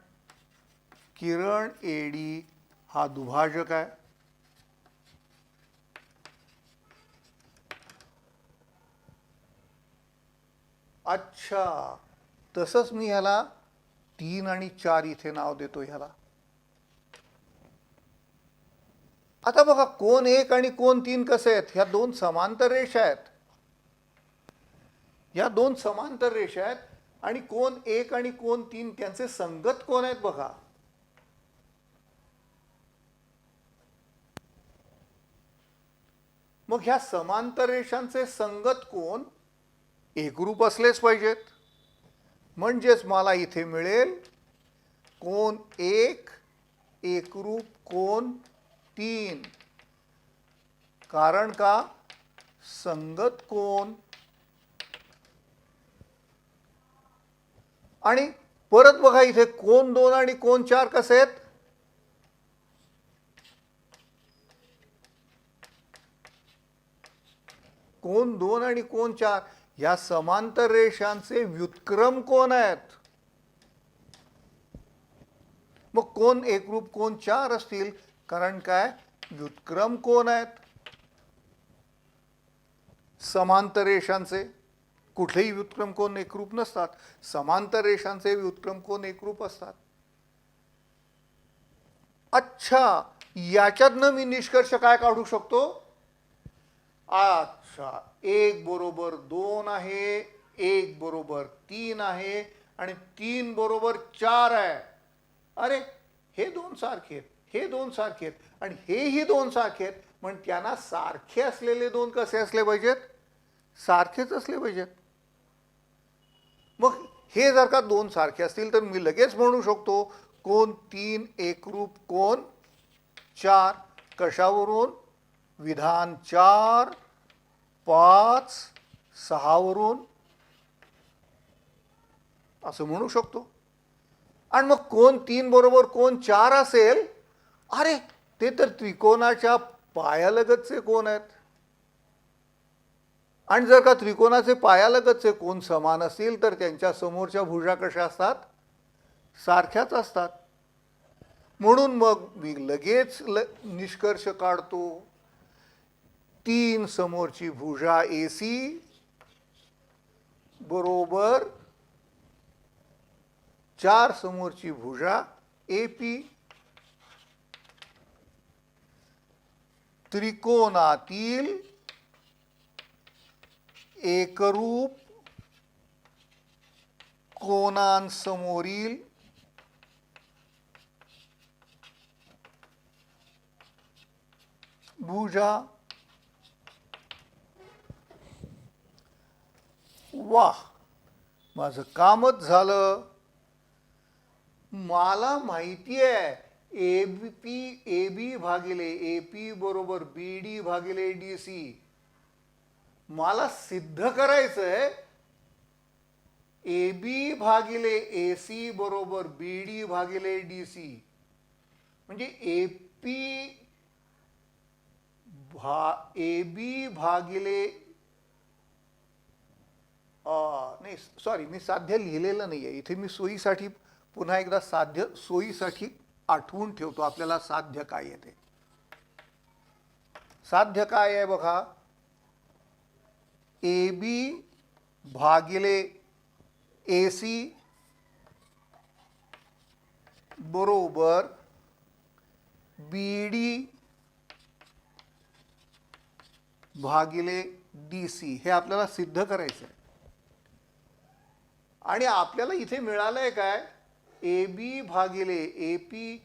Speaker 1: किरण एडी हा दुभाजक आहे. अच्छा, तसंच मी ह्याला 3 आणि 4 इथे नाव देतो ह्याला. आता बघा, कोन 1 आणि कोन 3 कसे आहेत? ह्या 2 समांतर रेषा आहेत. ह्या 2 समांतर रेषा आहेत आणि कोन 1 आणि कोन 3 त्यांचे संगत कोन आहेत बघा. मग ह्या समांतर रेषांचे संगत कोन एकरूप असलेच पाहिजेत. म्हणजेच मला इथे मिळेल कोन 1 एकरूप कोन 3. कारण का? संगत कोन. आणि परत बघा इथे कोन 2 आणि कोन 4 कसे आहेत? कोन 2 आणि कोन 4 या समांतर रेषांचे व्युत्क्रम कोन आहेत. मग कोन एकरूप कोन 4 असतील, कारण काय? व्युत्क्रम कोन आहेत. समांतर रेषांचे कुठलेही व्युत्क्रम कोन एकरूप नसतात, समांतर रेषांचे व्युत्क्रम कोन एकरूप असतात. अच्छा, याच्यातनं मी निष्कर्ष काय काढू शकतो? अच्छा, 1 बरोबर 2 आहे, 1 बरोबर 3 आहे आणि 3 बरोबर 4 आहे. अरे, हे 2 सारखे आहेत, हे 2 सारखे आहेत आणि हेही 2 सारखे आहेत. पण त्यांना सारखे असलेले 2 कसे असले पाहिजेत? सारखेच असले पाहिजेत. मग हे जर का 2 सारखे असतील तर मी लगेच म्हणू शकतो कोन 3 एकरूप कोन 4. कशावरून? विधान 4, 5, 6 वरून असं म्हणू शकतो. आणि मग कोन 3 बरोबर कोन 4 असेल, अरे ते तर त्रिकोणाच्या पायालगतचे कोन आहेत. आणि जर का त्रिकोणाचे पायालगतचे कोन समान असतील तर त्यांच्या समोरच्या भुजा कशा असतात? सारख्याच असतात. म्हणून मग मी लगेच निष्कर्ष काढतो, 3 समोरची भुजा AC बरोबर 4 समोरची भुजा AP. त्रिकोणातील एकरूप कोनांसमोरील भुजा वाह, माझं कामच झालं. मला माहिती आहे ए बी भागिले ए पी बरोबर बी डी भागिले डी सी. मला सिद्ध करायचंय ए बी भागिले ए सी बरोबर बी डी भागिले डी सी. म्हणजे ए बी भागिले नाही सॉरी, मी साध्य लिहिलेलं नाही आहे इथे. मी सोयीसाठी पुन्हा एकदा साध्य सोयीसाठी आठवून ठेवतो आपल्याला साध्य काय येते. साध्य काय आहे बघा, ए बी भागिले ए सी बरोबर बी डी भागिले डी सी. हे आपल्याला सिद्ध करायचं आहे. आणि आपल्याला इथे मिळालंय काय, ए बी भागिले ए पी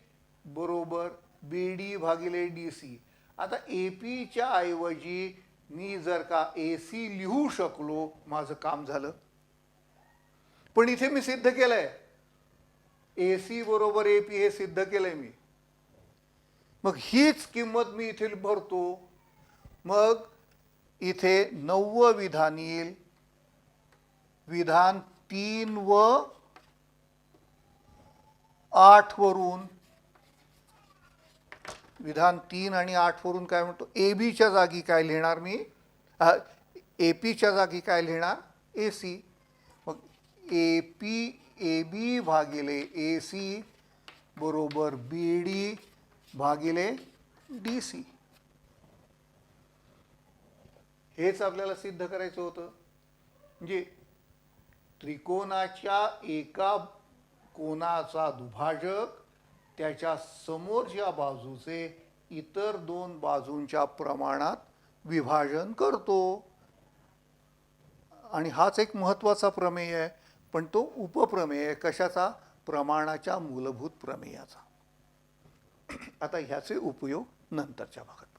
Speaker 1: बरोबर बी डी भागिले डी सी. आता ए पीच्या ऐवजी मी जर का ए सी लिहू शकलो, माझं काम झालं. पण इथे मी सिद्ध केलंय ए सी बरोबर ए पी, हे सिद्ध केलंय मी. मग हीच किंमत मी इथे भरतो. मग इथे 9 विधान येईल. विधान 3 व 8 वरून, विधान 3 आणि 8 वरून काय म्हणतो, ए बीच्या जागी काय लिहिणार मी, ए पीच्या जागी काय लिहिणार, ए सी. मग ए बी भागिले ए सी बरोबर बी डी भागिले डी सी. हेच आपल्याला सिद्ध करायचं होतं. म्हणजे त्रिकोणाच्या एका कोणाचा दुभाजक त्याच्या समोरच्या बाजूचे इतर 2 बाजूंच्या प्रमाणात विभाजन करतो. आणि हाच एक महत्त्वाचा प्रमेय आहे. पण तो उपप्रमेय आहे. कशाचा, प्रमाणाच्या मूलभूत प्रमेयाचा. आता ह्याचे उपयोग नंतरच्या भागात.